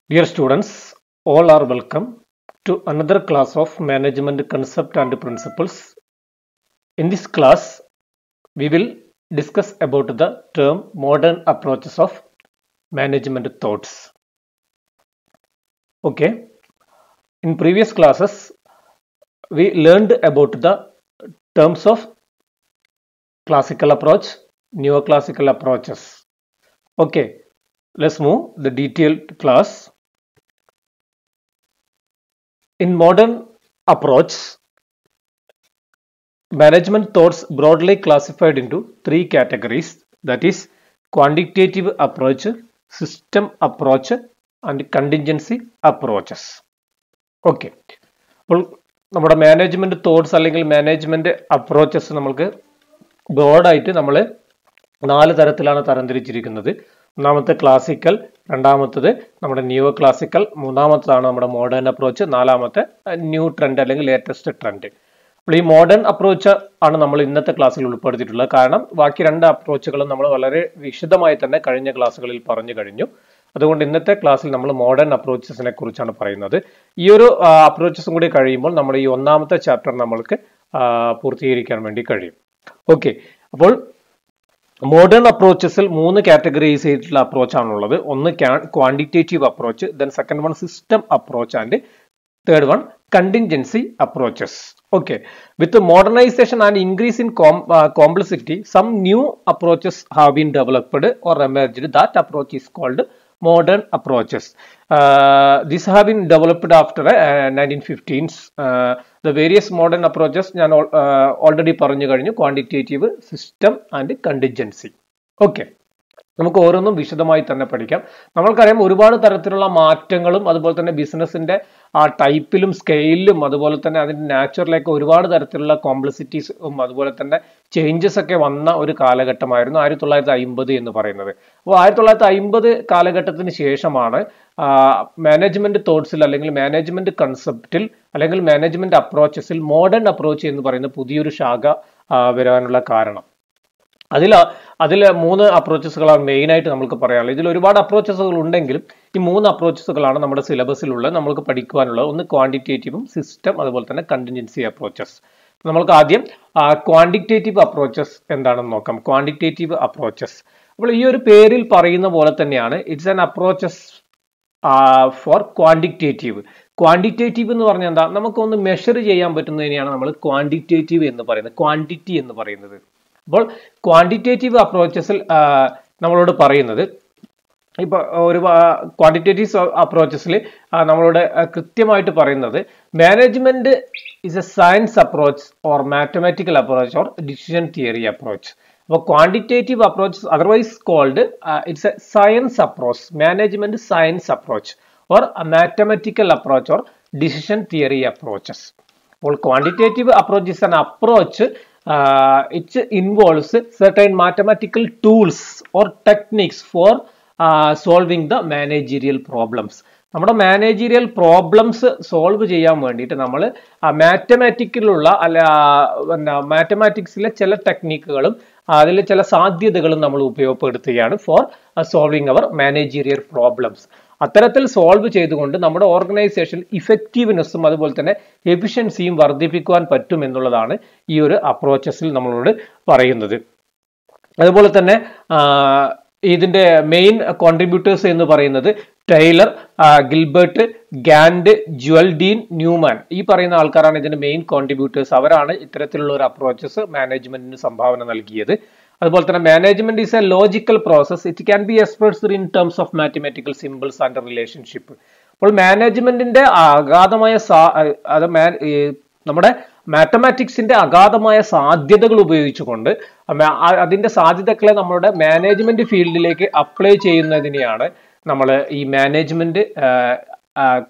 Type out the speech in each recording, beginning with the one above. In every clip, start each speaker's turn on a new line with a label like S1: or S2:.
S1: Dear students, all are welcome to another class of Management Concept and Principles. In this class, we will discuss about the term modern approaches of management thoughts. Okay, in previous classes, we learned about the terms of classical approach, neoclassical approaches. Okay, let's move the detailed class. In modern approach, management thoughts broadly classified into three categories, that is quantitative approach, system approach and contingency approaches. Okay. അപ്പോൾ നമ്മുടെ management thoughts അല്ലെങ്കിൽ management approaches നമുക്ക് ബ്രോഡായിട്ട് നമ്മൾ 4 തരത്തിലാണ് തരംതിരിച്ചിരിക്കുന്നത്. ഒന്നാമത്തെ classical, രണ്ടാമത്തത് നമ്മുടെ new classical, മൂന്നാമത്തതാണ് നമ്മുടെ മോഡേൺ അപ്രോച്ച്, നാലാമത്തെ ന്യൂ ട്രെൻഡ് അല്ലെങ്കിൽ ലേറ്റസ്റ്റ് ട്രെൻഡ്. അപ്പോൾ ഈ മോഡേൺ അപ്രോച്ച് ആണ് നമ്മൾ ഇന്നത്തെ ക്ലാസ്സിൽ ഉൾപ്പെടുത്തിയിട്ടുള്ളത്. കാരണം ബാക്കി 2 അപ്രോച്ചുകളും നമ്മൾ വളരെ വിശദമായി തന്നെ കഴിഞ്ഞ ക്ലാസ്സുകളിൽ പറഞ്ഞു കഴിഞ്ഞു. അതുകൊണ്ട് ഇന്നത്തെ ക്ലാസ്സിൽ നമ്മൾ മോഡേൺ അപ്രോച്ചസിനെ കുറിച്ചാണ് പറയുന്നത്. ഈ ഒരു അപ്രോച്ചസും കൂടി കഴിയുമ്പോൾ നമ്മൾ ഈ ഒന്നാമത്തെ ചാപ്റ്റർ നമ്മൾക്ക് പൂർത്തീകരിക്കാൻ വേണ്ടി കഴിയും. ഓക്കെ, അപ്പോൾ മോഡേൺ അപ്രോച്ചസിൽ 3 കാറ്റഗറീസ് ചെയ്തിട്ടുള്ള അപ്രോച്ച് ആണുള്ളത്. ഒന്ന് quantitative approach, then second one system approach and third one contingency approaches. Okay, with the modernization and increase in complexity, some new approaches have been developed or emerged. That approach is called modern approaches. These have been developed after 1915s. The various modern approaches ഞാൻ already പറഞ്ഞു കഴിഞ്ഞു, quantitative, system and contingency. Okay, നമുക്ക് ഓരോന്നും വിശദമായി തന്നെ പഠിക്കാം. നമ്മൾക്കറിയാം ഒരുപാട് തരത്തിലുള്ള മാറ്റങ്ങളും അതുപോലെ തന്നെ ബിസിനസിന്റെ ആ ടൈപ്പിലും സ്കെയിലും അതുപോലെ തന്നെ അതിന്റെ നാച്ചുറലൊക്കെ ഒരുപാട് തരത്തിലുള്ള കോംപ്ലക്സിറ്റീസും അതുപോലെ തന്നെ ചേഞ്ചസ് ഒക്കെ വന്ന ഒരു കാലഘട്ടമായിരുന്നു 1950 എന്ന് പറയുന്നത്. അപ്പോൾ 1950 കാലഘട്ടത്തിന് ശേഷമാണ് മാനേജ്മെന്റ് തോട്ട്സിൽ അല്ലെങ്കിൽ മാനേജ്മെന്റ് കൺസെപ്റ്റിൽ അല്ലെങ്കിൽ മാനേജ്മെന്റ് അപ്രോച്ചസിൽ മോഡേൺ അപ്രോച്ച് എന്ന് പറയുന്ന പുതിയൊരു ശാഖ വരാനുള്ള കാരണം. അതിൽ 3 അപ്രോച്ചസുകളാണ് മെയിൻ ആയിട്ട് നമുക്ക് പറയാനുള്ളത്. ഇതിൽ ഒരുപാട് അപ്രോച്ചസുകൾ ഉണ്ടെങ്കിലും ഈ 3 അപ്രോച്ചസുകളാണ് നമ്മുടെ സിലബസിലുള്ള നമുക്ക് പഠിക്കുവാനുള്ളത്. ഒന്ന് ക്വാണ്ടിറ്റേറ്റീവും സിസ്റ്റം അതുപോലെ തന്നെ കണ്ടിൻജൻസി അപ്രോച്ചസ്. നമ്മൾക്ക് ആദ്യം ക്വാണ്ടിറ്റേറ്റീവ് അപ്രോച്ചസ് എന്താണെന്ന് നോക്കാം. ക്വാണ്ടിറ്റേറ്റീവ് അപ്രോച്ചസ്, അപ്പോൾ ഈ ഒരു പേരിൽ പറയുന്ന പോലെ തന്നെയാണ്, it's an approaches for quantitative. Quantitative എന്ന് പറഞ്ഞാൽ എന്താ, നമുക്കൊന്ന് മെഷർ ചെയ്യാൻ പറ്റുന്നതിനെയാണ് നമ്മൾ ക്വാണ്ടിറ്റേറ്റീവ് എന്ന് പറയുന്നത്, ക്വാണ്ടിറ്റി എന്ന് പറയുന്നത്. അപ്പോൾ ക്വാണ്ടിറ്റേറ്റീവ് അപ്രോച്ചസിൽ നമ്മളോട് പറയുന്നത്, ഇപ്പോൾ ഒരു ക്വാണ്ടിറ്റേറ്റീവ് അപ്രോച്ചസിൽ നമ്മളോട് കൃത്യമായിട്ട് പറയുന്നത് management is a science approach or mathematical approach or decision theory approach. അപ്പോൾ quantitative approach otherwise called it's a science approach, management science approach or mathematical approach or decision theory approaches. അപ്പോൾ quantitative approach is an approach it involves certain mathematical tools or techniques for solving the managerial problems. നമ്മുടെ managerial problems solve ചെയ്യാൻ വേണ്ടിയിട്ട് നമ്മൾ മാത്തമാറ്റിക്കിലുള്ള മാത്തമാറ്റിക്സിലെ ചില ടെക്നിക്കുകളും അതിലെ ചില സാധ്യതകളും നമ്മൾ ഉപയോഗപ്പെടുത്തുകയാണ് for solving our managerial problems. അത്തരത്തിൽ സോൾവ് ചെയ്തുകൊണ്ട് നമ്മുടെ ഓർഗനൈസേഷൻ ഇഫക്റ്റീവ്നെസ്സും അതുപോലെ തന്നെ എഫിഷ്യൻസിയും വർദ്ധിപ്പിക്കുവാൻ പറ്റും എന്നുള്ളതാണ് ഈ ഒരു അപ്രോച്ചസിൽ നമ്മളോട് പറയുന്നത്. അതുപോലെ തന്നെ ഇതിന്റെ മെയിൻ കോൺട്രിബ്യൂട്ടേഴ്സ് എന്ന് പറയുന്നത് ടൈലർ, ഗിൽബർട്ട്, ഗാൻഡ്, ജുവൽഡീൻ, ന്യൂമാൻ, ഈ പറയുന്ന ആൾക്കാരാണ് ഇതിന്റെ മെയിൻ കോൺട്രിബ്യൂട്ടേഴ്സ്. അവരാണ് ഇത്തരത്തിലുള്ള ഒരു അപ്രോച്ചസ് മാനേജ്മെന്റിന് സംഭാവന നൽകിയത്. അതുപോലെ തന്നെ management is A logical process, it can be expressed in terms of mathematical symbols and relationship. അപ്പോൾ മാനേജ്മെന്റിന്റെ അഗാധമായ നമ്മുടെ മാത്തമാറ്റിക്സിന്റെ അഗാധമായ സാധ്യതകൾ ഉപയോഗിച്ചുകൊണ്ട് അതിന്റെ സാധ്യതകളെ നമ്മുടെ മാനേജ്മെന്റ് ഫീൽഡിലേക്ക് അപ്ലൈ ചെയ്യുന്നതിനെയാണ് നമ്മൾ ഈ മാനേജ്മെന്റ്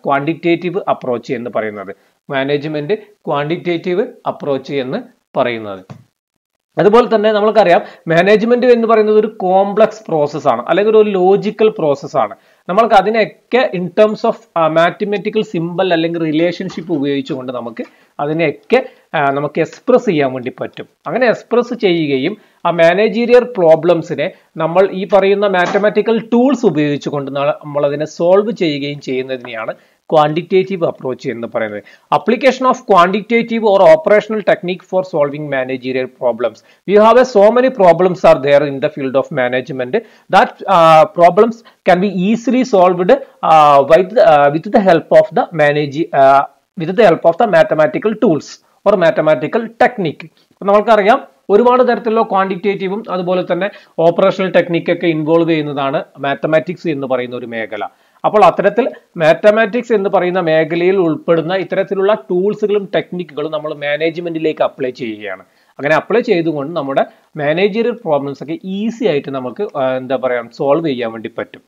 S1: ക്വാണ്ടിറ്റേറ്റീവ് അപ്രോച്ച് എന്ന് പറയുന്നത്, മാനേജ്മെന്റ് ക്വാണ്ടിറ്റേറ്റീവ് അപ്രോച്ച് എന്ന് പറയുന്നത്. അതുപോലെ തന്നെ നമ്മൾക്കറിയാം മാനേജ്മെന്റ് എന്ന് പറയുന്നത് ഒരു കോംപ്ലക്സ് പ്രോസസ്സാണ് അല്ലെങ്കിൽ ഒരു ലോജിക്കൽ പ്രോസസ്സാണ്. നമ്മൾക്ക് അതിനെയൊക്കെ in terms of mathematical simple അല്ലെങ്കിൽ റിലേഷൻഷിപ്പ് ഉപയോഗിച്ചുകൊണ്ട് നമുക്ക് അതിനെയൊക്കെ നമുക്ക് എക്സ്പ്രസ് ചെയ്യാൻ വേണ്ടി പറ്റും. അങ്ങനെ എക്സ്പ്രസ് ചെയ്യുകയും ആ മാനേജീരിയൽ പ്രോബ്ലംസിനെ നമ്മൾ ഈ പറയുന്ന മാത്തമാറ്റിക്കൽ ടൂൾസ് ഉപയോഗിച്ചുകൊണ്ട് നമ്മൾ അതിനെ സോൾവ് ചെയ്യുകയും ചെയ്യുന്നതിനെയാണ് quantitative approach എന്ന് പറയുന്നത്. Application of quantitative or operational technique for solving managerial problems. We have so many problems are there in the field of management that problems can be easily solved with the help of the mathematical tools or mathematical technique. നമ്മൾക്കറിയാം ഒരുപാട് തരത്തിലുള്ള ക്വാണ്ടിറ്റേറ്റീവും അതുപോലെ തന്നെ operational technique ഒക്കെ involve ചെയ്യുന്നതാണ് mathematics എന്ന് പറയുന്ന ഒരു മേഖല. അപ്പോൾ അത്തരത്തിൽ മാത്തമാറ്റിക്സ് എന്ന് പറയുന്ന മേഖലയിൽ ഉൾപ്പെടുന്ന ഇത്തരത്തിലുള്ള ടൂൾസുകളും ടെക്നിക്കുകളും നമ്മൾ മാനേജ്മെന്റിലേക്ക് അപ്ലൈ ചെയ്യുകയാണ്. അങ്ങനെ അപ്ലൈ ചെയ്തുകൊണ്ട് നമ്മുടെ മാനേജറിയൽ പ്രോബ്ലംസ് ഒക്കെ ഈസി ആയിട്ട് നമുക്ക് സോൾവ് ചെയ്യാൻ വേണ്ടി പറ്റും.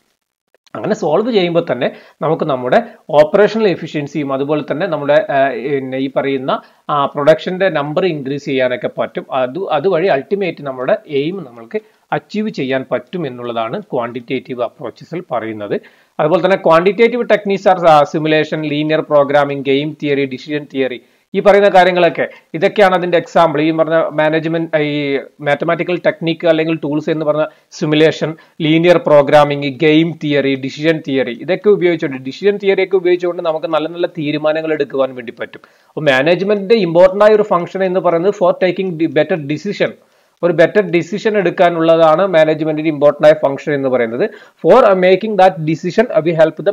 S1: അങ്ങനെ സോൾവ് ചെയ്യുമ്പോൾ തന്നെ നമുക്ക് നമ്മുടെ ഓപ്പറേഷണൽ എഫിഷ്യൻസിയും അതുപോലെ തന്നെ നമ്മുടെ ഈ പറയുന്ന പ്രൊഡക്ഷന്റെ നമ്പർ ഇൻക്രീസ് ചെയ്യാനൊക്കെ പറ്റും. അതുവഴി അൾട്ടിമേറ്റ് നമ്മുടെ എയിം നമ്മൾക്ക് അച്ചീവ് ചെയ്യാൻ പറ്റും എന്നുള്ളതാണ് ക്വാണ്ടിറ്റേറ്റീവ് അപ്രോച്ചസിൽ പറയുന്നത്. അതുപോലെ തന്നെ quantitative techniques are simulation, linear programming, game theory, decision theory, ഈ പറയുന്ന കാര്യങ്ങളൊക്കെ ഇതൊക്കെയാണ് അതിന്റെ എക്സാമ്പിൾ. ഈ പറഞ്ഞ മാനേജ്മെന്റ് ഈ മാത്തമാറ്റിക്കൽ ടെക്നിക്ക് അല്ലെങ്കിൽ ടൂൾസ് എന്ന് പറഞ്ഞ simulation, linear programming, game theory, decision theory, ഇതൊക്കെ ഉപയോഗിച്ചുകൊണ്ട് ഡിസിഷൻ തിയറി ഒക്കെ ഉപയോഗിച്ചുകൊണ്ട് നമുക്ക് നല്ല നല്ല തീരുമാനങ്ങൾ എടുക്കുവാൻ വേണ്ടി പറ്റും. അപ്പോൾ മാനേജ്മെന്റിന്റെ ഇമ്പോർട്ടന്റ് ആയ ഒരു ഫംഗ്ഷൻ എന്ന് പറയുന്നത് ഫോർ ടേക്കിംഗ് ബെറ്റർ ഡിസിഷൻ, ഒരു ബെറ്റർ ഡിസിഷൻ എടുക്കാനുള്ളതാണ് മാനേജ്മെന്റിന്റെ ഇമ്പോർട്ടന്റ് ആയ ഫംഗ്ഷൻ എന്ന് പറയുന്നത്. For making that decision we help the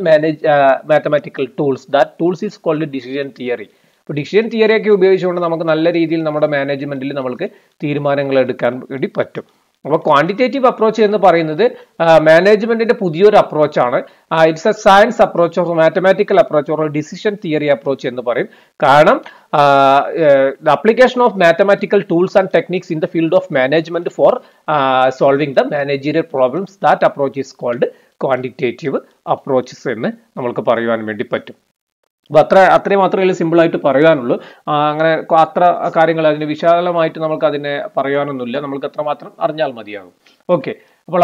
S1: mathematical tools. That tools is called decision theory. Decision theory ഒക്കെ ഉപയോഗിച്ചുകൊണ്ട് നമുക്ക് നല്ല രീതിയിൽ നമ്മുടെ മാനേജ്മെന്റിൽ നമുക്ക് തീരുമാനങ്ങൾ എടുക്കാൻ വേണ്ടി പറ്റും. അപ്പോൾ ക്വാണ്ടിറ്റേറ്റീവ് അപ്രോച്ച് എന്ന് പറയുന്നത് മാനേജ്മെന്റിന്റെ പുതിയൊരു അപ്രോച്ചാണ്. It's a science approach or mathematical approach or decision theory approach എന്ന് പറയും. കാരണം the application of mathematical tools and techniques in the field of management for solving the managerial problems, that approach is called quantitative approaches എന്ന് നമുക്ക് പറയുവാൻ വേണ്ടി പറ്റും. അപ്പോൾ അത്രയും മാത്രമേ സിമ്പിൾ ആയിട്ട് പറയാനുള്ളൂ. അങ്ങനെ അത്ര കാര്യങ്ങൾ അതിന് വിശാലമായിട്ട് നമുക്ക് അതിനെ പറയാനൊന്നുമില്ല, നമ്മൾക്ക് അത്രമാത്രം അറിഞ്ഞാൽ മതിയാകും. ഓക്കെ, അപ്പോൾ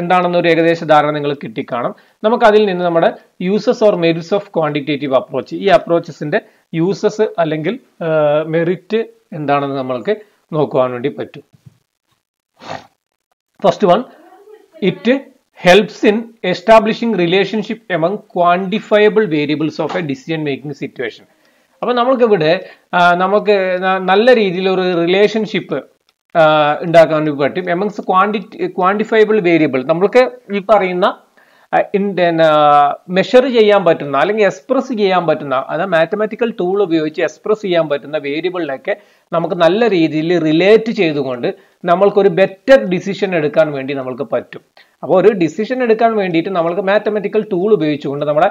S1: എന്താണെന്നൊരു ഏകദേശ ധാരണ നിങ്ങൾ കിട്ടിക്കാണും. നമുക്ക് അതിൽ നിന്ന് നമ്മുടെ uses or merits of quantitative approach, ഈ അപ്രോച്ചസിന്റെ യൂസസ് അല്ലെങ്കിൽ മെറിറ്റ് എന്താണെന്ന് നമ്മൾക്ക് നോക്കുവാൻ വേണ്ടി പറ്റും. First one, it helps in establishing relationship among quantifiable variables of a decision making situation. അപ്പോൾ നമുക്കിവിടെ നമുക്ക് നല്ല രീതിയിൽ ഒരു റിലേഷൻഷിപ്പ് ഉണ്ടാക്കാൻ വേണ്ടി പറ്റും എമംഗ്സ് ക്വാണ്ടിഫയബിൾ വേരിയബിൾ. നമ്മൾക്ക് ഈ പറയുന്ന മെഷർ ചെയ്യാൻ പറ്റുന്ന അല്ലെങ്കിൽ എക്സ്പ്രസ് ചെയ്യാൻ പറ്റുന്ന, അതായത് മാത്തമാറ്റിക്കൽ ടൂൾ ഉപയോഗിച്ച് എക്സ്പ്രസ് ചെയ്യാൻ പറ്റുന്ന വേരിയബിളിനൊക്കെ നമുക്ക് നല്ല രീതിയിൽ റിലേറ്റ് ചെയ്തുകൊണ്ട് നമ്മൾക്കൊരു ബെറ്റർ ഡിസിഷൻ എടുക്കാൻ വേണ്ടി നമുക്ക് പറ്റും. അപ്പോൾ ഒരു ഡിസിഷൻ എടുക്കാൻ വേണ്ടിയിട്ട് നമ്മൾക്ക് മാത്തമാറ്റിക്കൽ ടൂൾ ഉപയോഗിച്ചുകൊണ്ട് നമ്മുടെ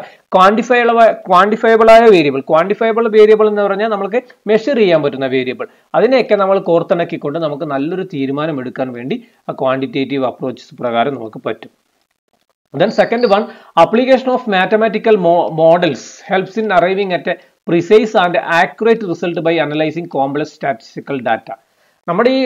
S1: ക്വാണ്ടിഫയബിൾ ആയ വേരിയബിൾ, ക്വാണ്ടിഫയബിൾ വേരിയബിൾ എന്ന് പറഞ്ഞാൽ നമുക്ക് മെഷർ ചെയ്യാൻ പറ്റുന്ന വേരിയബിൾ, അതിനെയൊക്കെ നമ്മൾ കോർത്തിണക്കിക്കൊണ്ട് നമുക്ക് നല്ലൊരു തീരുമാനം എടുക്കാൻ വേണ്ടി ആ ക്വാണ്ടിറ്റേറ്റീവ് അപ്രോച്ചസ് പ്രകാരം നമുക്ക് പറ്റും. Then second one, application of mathematical models helps in arriving at a precise and accurate result by analyzing complex statistical data. നമ്മുടെ ഈ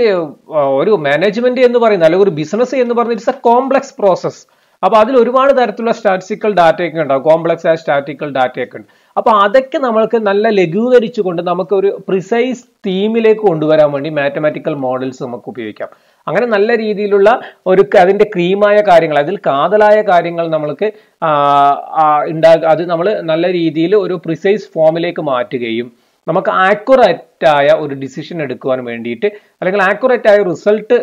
S1: ഒരു മാനേജ്മെന്റ് എന്ന് പറയുന്നത് അല്ലെങ്കിൽ ഒരു ബിസിനസ് എന്ന് പറയുന്നത് ഇറ്റ്സ് എ കോംപ്ലക്സ് പ്രോസസ്. അപ്പോൾ അതിൽ ഒരുപാട് തരത്തിലുള്ള സ്റ്റാറ്റിസ്റ്റിക്കൽ ഡാറ്റയൊക്കെ ഉണ്ടാവും, കോംപ്ലക്സ് ആയ സ്റ്റാറ്റിസ്റ്റിക്കൽ ഡാറ്റയൊക്കെ ഉണ്ട്. അപ്പോൾ അതൊക്കെ നമ്മൾക്ക് നല്ല ലഘൂകരിച്ചുകൊണ്ട് നമുക്ക് ഒരു പ്രിസൈസ് തീമിലേക്ക് കൊണ്ടുവരാൻ വേണ്ടി മാത്തമാറ്റിക്കൽ മോഡൽസ് നമുക്ക് ഉപയോഗിക്കാം. അങ്ങനെ നല്ല രീതിയിലുള്ള ഒരു അതിന്റെ ക്രീമായ കാര്യങ്ങൾ, അതിൽ കാതലായ കാര്യങ്ങൾ നമ്മൾക്ക് അത് നമ്മൾ നല്ല രീതിയിൽ ഒരു പ്രിസൈസ് ഫോമിലേക്ക് മാറ്റുകയും നമുക്ക് ആക്യുറേറ്റ് ആയ ഒരു ഡിസിഷൻ എടുക്കുവാൻ വേണ്ടിയിട്ട് അല്ലെങ്കിൽ ആക്യുറേറ്റ് ആയ റിസൾട്ട്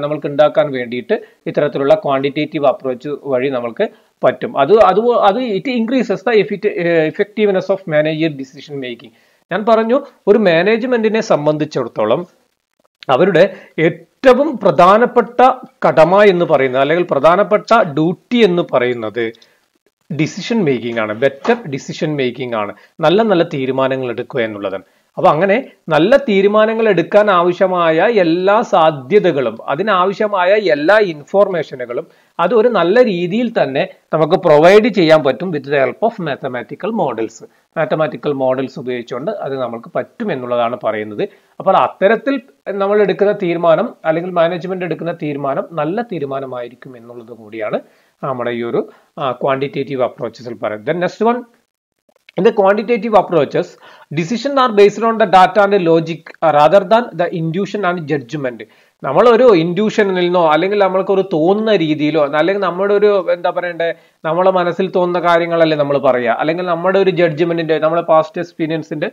S1: നമ്മൾക്ക് ഉണ്ടാക്കാൻ വേണ്ടിയിട്ട് ഇത്തരത്തിലുള്ള ക്വാണ്ടിറ്റേറ്റീവ് അപ്രോച്ച് വഴി നമുക്ക് പറ്റും. അത് it increases the effectiveness of manager decision making. ഞാൻ പറഞ്ഞു, ഒരു മാനേജ്മെന്റിനെ സംബന്ധിച്ചിടത്തോളം അവരുടെ ഏറ്റവും പ്രധാനപ്പെട്ട കടമ എന്ന് പറയുന്നത് അല്ലെങ്കിൽ പ്രധാനപ്പെട്ട ഡ്യൂട്ടി എന്ന് പറയുന്നത് ഡിസിഷൻ മേക്കിംഗ് ആണ്, ബെറ്റർ ഡിസിഷൻ മേക്കിംഗ് ആണ്, നല്ല നല്ല തീരുമാനങ്ങൾ എടുക്കുക എന്നുള്ളതാണ്. അപ്പൊ അങ്ങനെ നല്ല തീരുമാനങ്ങൾ എടുക്കാൻ ആവശ്യമായ എല്ലാ സാധ്യതകളും അതിനാവശ്യമായ എല്ലാ ഇൻഫോർമേഷനുകളും അത് ഒരു നല്ല രീതിയിൽ തന്നെ നമുക്ക് പ്രൊവൈഡ് ചെയ്യാൻ പറ്റും with the help of mathematical models. Mathematical models ഉപയോഗിച്ചുകൊണ്ട് അത് നമുക്ക് പറ്റും എന്നുള്ളതാണ് പറയുന്നത്. അപ്പോൾ അത്തരത്തിൽ നമ്മൾ എടുക്കുന്ന തീരുമാനം അല്ലെങ്കിൽ മാനേജ്മെന്റ് എടുക്കുന്ന തീരുമാനം നല്ല തീരുമാനമായിരിക്കും എന്നുള്ളത് കൂടിയാണ് നമ്മുടെ ഈ ഒരു ക്വാണ്ടിറ്റേറ്റീവ് അപ്രോച്ചസിൽ പറയുന്നത്. Then next one, in the quantitative approaches, decisions are based on the data and the logic rather than the intuition and judgment. നമ്മളൊരു ഇൻഡ്യൂഷനിൽ നിന്നോ അല്ലെങ്കിൽ നമ്മൾക്കൊരു തോന്നുന്ന രീതിയിലോ അല്ലെങ്കിൽ നമ്മുടെ ഒരു എന്താ പറയണ്ടേ നമ്മളെ മനസ്സിൽ തോന്നുന്ന കാര്യങ്ങളല്ലേ നമ്മൾ പറയുക, അല്ലെങ്കിൽ നമ്മുടെ ഒരു ജഡ്ജ്മെന്റിന്റെ നമ്മുടെ പാസ്റ്റ് എക്സ്പീരിയൻസിന്റെ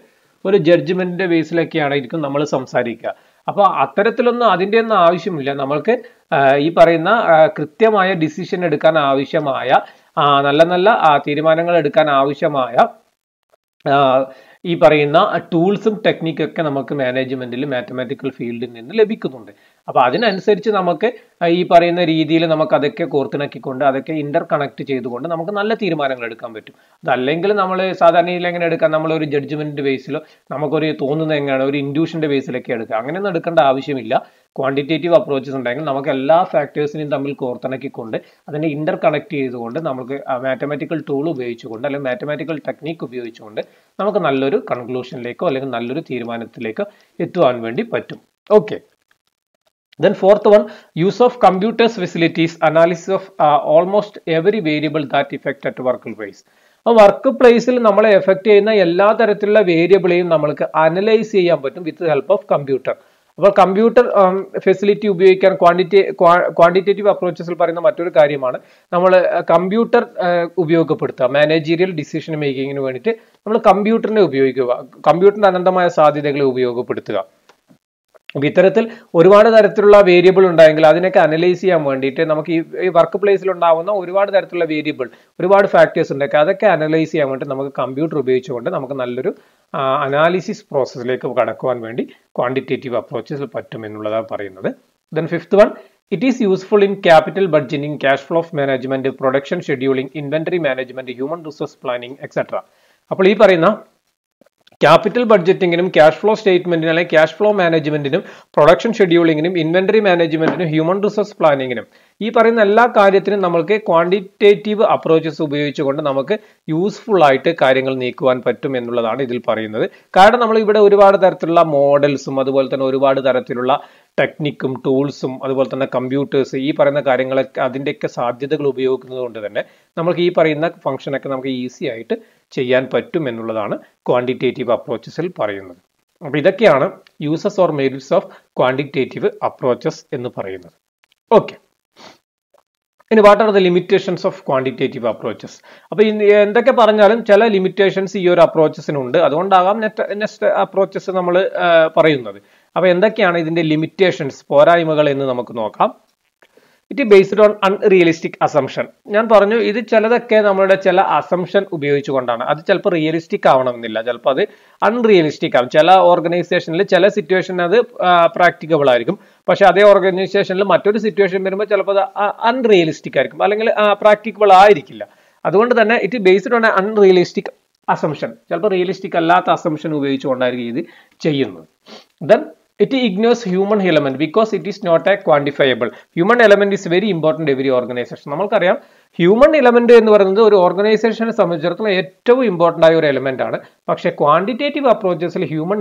S1: ഒരു ജഡ്ജ്മെന്റിന്റെ ബേസിലൊക്കെയാണ് ആയിരിക്കും നമ്മൾ സംസാരിക്കുക. അപ്പൊ അത്തരത്തിലൊന്നും അതിന്റെ ഒന്നും ആവശ്യമില്ല. നമ്മൾക്ക് ഈ പറയുന്ന കൃത്യമായ ഡിസിഷൻ എടുക്കാൻ ആവശ്യമായ നല്ല നല്ല തീരുമാനങ്ങൾ എടുക്കാൻ ആവശ്യമായ ഈ പറയുന്ന ടൂൾസും ടെക്നിക്കൊക്കെ നമുക്ക് മാനേജ്മെന്റിൽ മാത്തമാറ്റിക്കൽ ഫീൽഡിൽ നിന്ന് ലഭിക്കുന്നുണ്ട്. അപ്പൊ അതിനനുസരിച്ച് നമുക്ക് ഈ പറയുന്ന രീതിയിൽ നമുക്ക് അതൊക്കെ കോർത്തിണക്കിക്കൊണ്ട് അതൊക്കെ ഇന്റർ കണക്ട് ചെയ്തുകൊണ്ട് നമുക്ക് നല്ല തീരുമാനങ്ങൾ എടുക്കാൻ പറ്റും. അതല്ലെങ്കിൽ നമ്മൾ സാധാരണയിൽ എങ്ങനെ എടുക്കാം, നമ്മൾ ഒരു ജഡ്ജ്മെന്റ് ബേസിലോ നമുക്കൊരു തോന്നുന്നത് എങ്ങനെയാണ് ഒരു ഇൻഡ്യൂഷന്റെ ബേസിലൊക്കെ എടുക്കുക, അങ്ങനെയൊന്നും എടുക്കേണ്ട ആവശ്യമില്ല. ക്വാണ്ടിറ്റേറ്റീവ് അപ്രോച്ചസ് ഉണ്ടെങ്കിൽ നമുക്ക് എല്ലാ ഫാക്ടേഴ്സിനെയും തമ്മിൽ കോർത്തിണക്കിക്കൊണ്ട് അതിനെ ഇന്റർ കണക്ട് ചെയ്തുകൊണ്ട് നമുക്ക് മാത്തമാറ്റിക്കൽ ടൂൾ ഉപയോഗിച്ചുകൊണ്ട് അല്ലെങ്കിൽ മാത്തമാറ്റിക്കൽ ടെക്നിക്ക് ഉപയോഗിച്ചുകൊണ്ട് നമുക്ക് നല്ലൊരു കൺക്ലൂഷനിലേക്കോ അല്ലെങ്കിൽ നല്ലൊരു തീരുമാനത്തിലേക്കോ എത്തുവാൻ വേണ്ടി പറ്റും. Okay. Then fourth one, use of computers facilities, analysis of almost every variable that affect at workplace. Work പ്ലേസിൽ നമ്മളെ എഫക്ട് ചെയ്യുന്ന എല്ലാ തരത്തിലുള്ള വേരിയബിളെയും നമുക്ക് അനലൈസ് ചെയ്യാൻ പറ്റും വിത്ത് ഹെൽപ്പ് ഓഫ് കമ്പ്യൂട്ടർ. അപ്പോൾ കമ്പ്യൂട്ടർ ഫെസിലിറ്റി ഉപയോഗിക്കാൻ ക്വാണ്ടിറ്റേറ്റീവ് അപ്രോച്ചസിൽ പറയുന്ന മറ്റൊരു കാര്യമാണ് നമ്മൾ കമ്പ്യൂട്ടർ ഉപയോഗപ്പെടുത്തുക. മാനേജീരിയൽ ഡിസിഷൻ മേക്കിങ്ങിന് വേണ്ടിയിട്ട് നമ്മൾ കമ്പ്യൂട്ടറിനെ ഉപയോഗിക്കുക, കമ്പ്യൂട്ടറിന്റെ അനന്തമായ സാധ്യതകളെ ഉപയോഗപ്പെടുത്തുക. അപ്പൊ ഇത്തരത്തിൽ ഒരുപാട് തരത്തിലുള്ള വേരിയബിൾ ഉണ്ടായെങ്കിൽ അതിനൊക്കെ അനലൈസ് ചെയ്യാൻ വേണ്ടിയിട്ട് നമുക്ക് ഈ വർക്ക് പ്ലേസിൽ ഉണ്ടാകുന്ന ഒരുപാട് തരത്തിലുള്ള വേരിയബിൾ, ഒരുപാട് ഫാക്ടേഴ്സ് ഉണ്ടെങ്കിൽ അതൊക്കെ അനലൈസ് ചെയ്യാൻ വേണ്ടി നമുക്ക് കമ്പ്യൂട്ടർ ഉപയോഗിച്ചുകൊണ്ട് നമുക്ക് നല്ലൊരു അനാലിസിസ് പ്രോസസ്സിലേക്ക് കടക്കുവാൻ വേണ്ടി ക്വാണ്ടിറ്റേറ്റീവ് അപ്രോച്ചസ് പറ്റും എന്നുള്ളതാണ് പറയുന്നത്. Then fifth one, it is useful in capital budgeting, cash flow management, production scheduling, inventory management, human resource planning etcetera. അപ്പോൾ ഈ പറയുന്ന ക്യാപിറ്റൽ ബഡ്ജറ്റിങ്ങിനും ക്യാഷ് ഫ്ലോ സ്റ്റേറ്റ്മെന്റിനും അല്ലെങ്കിൽ ക്യാഷ് ഫ്ലോ മാനേജ്മെന്റിനും പ്രൊഡക്ഷൻ ഷെഡ്യൂളിങ്ങിനും ഇൻവെന്ററി മാനേജ്മെന്റിനും ഹ്യൂമൻ റിസോഴ്സ് പ്ലാനിങ്ങിനും ഈ പറയുന്ന എല്ലാ കാര്യത്തിനും നമുക്ക് ക്വാണ്ടിറ്റേറ്റീവ് അപ്രോച്ചസ് ഉപയോഗിച്ചുകൊണ്ട് നമുക്ക് യൂസ്ഫുൾ ആയിട്ട് കാര്യങ്ങൾ നീക്കുവാൻ പറ്റും എന്നുള്ളതാണ് ഇതിൽ പറയുന്നത്. കാരണം നമ്മൾ ഇവിടെ ഒരുപാട് തരത്തിലുള്ള മോഡൽസും അതുപോലെ തന്നെ ഒരുപാട് തരത്തിലുള്ള ടെക്നിക്കും ടൂൾസും അതുപോലെ തന്നെ കമ്പ്യൂട്ടേഴ്സ് ഈ പറയുന്ന കാര്യങ്ങളൊക്കെ അതിൻ്റെയൊക്കെ സാധ്യതകൾ ഉപയോഗിക്കുന്നത് കൊണ്ട് തന്നെ നമുക്ക് ഈ പറയുന്ന ഫംഗ്ഷനൊക്കെ നമുക്ക് ഈസി ആയിട്ട് ചെയ്യാൻ പറ്റും എന്നുള്ളതാണ് ക്വാണ്ടിറ്റേറ്റീവ് അപ്രോച്ചസിൽ പറയുന്നത്. അപ്പോൾ ഇതൊക്കെയാണ് uses or merits of quantitative approaches എന്ന് പറയുന്നത്. ഓക്കെ, ഇനി what are the limitations of quantitative approaches. അപ്പോൾ എന്തൊക്കെ പറഞ്ഞാലും ചില ലിമിറ്റേഷൻസ് ഈ ഒരു അപ്രോച്ചസിനുണ്ട്, അതുകൊണ്ടാകാം നെക്സ്റ്റ് അപ്രോച്ചസ് നമ്മൾ പറയുന്നത്. അപ്പോൾ എന്തൊക്കെയാണ് ഇതിന്റെ ലിമിറ്റേഷൻസ്, പോരായ്മകൾ എന്ന് നമുക്ക് നോക്കാം. It based on unrealistic assumption. ഞാൻ പറഞ്ഞു ഇത് ചിലതൊക്കെ നമ്മളുടെ ചില അസംഷൻ ഉപയോഗിച്ചുകൊണ്ടാണ്. അത് ചിലപ്പോൾ റിയലിസ്റ്റിക് ആവണമെന്നില്ല, ചിലപ്പോൾ അത് അൺറിയലിസ്റ്റിക് ആവും. ചില ഓർഗനൈസേഷനിൽ ചില സിറ്റുവേഷനിൽ അത് പ്രാക്ടിക്കബിൾ ആയിരിക്കും, പക്ഷെ അതേ ഓർഗനൈസേഷനിൽ മറ്റൊരു സിറ്റുവേഷൻ വരുമ്പോൾ ചിലപ്പോൾ അത് അൺറിയലിസ്റ്റിക് ആയിരിക്കും അല്ലെങ്കിൽ പ്രാക്ടിക്കബിൾ ആയിരിക്കില്ല. അതുകൊണ്ട് തന്നെ it based on unrealistic assumption, ചിലപ്പോൾ റിയലിസ്റ്റിക് അല്ലാത്ത അസംഷൻ ഉപയോഗിച്ചുകൊണ്ടായിരിക്കും ഇത് ചെയ്യുന്നത്. Then it ignores human element because it is not a quantifiable. Human element is very important every organization. നമ്മൾക്കറിയാം ഹ്യൂമൻ എലമെന്റ് എന്ന് പറയുന്നത് ഒരു ഓർഗനൈസേഷനെ സംബന്ധിച്ചിടത്തോളം ഏറ്റവും ഇമ്പോർട്ടൻ്റ് ആയ ഒരു എലമെന്റ് ആണ്. പക്ഷെ ക്വാണ്ടിറ്റേറ്റീവ് അപ്രോച്ചസിൽ ഹ്യൂമൻ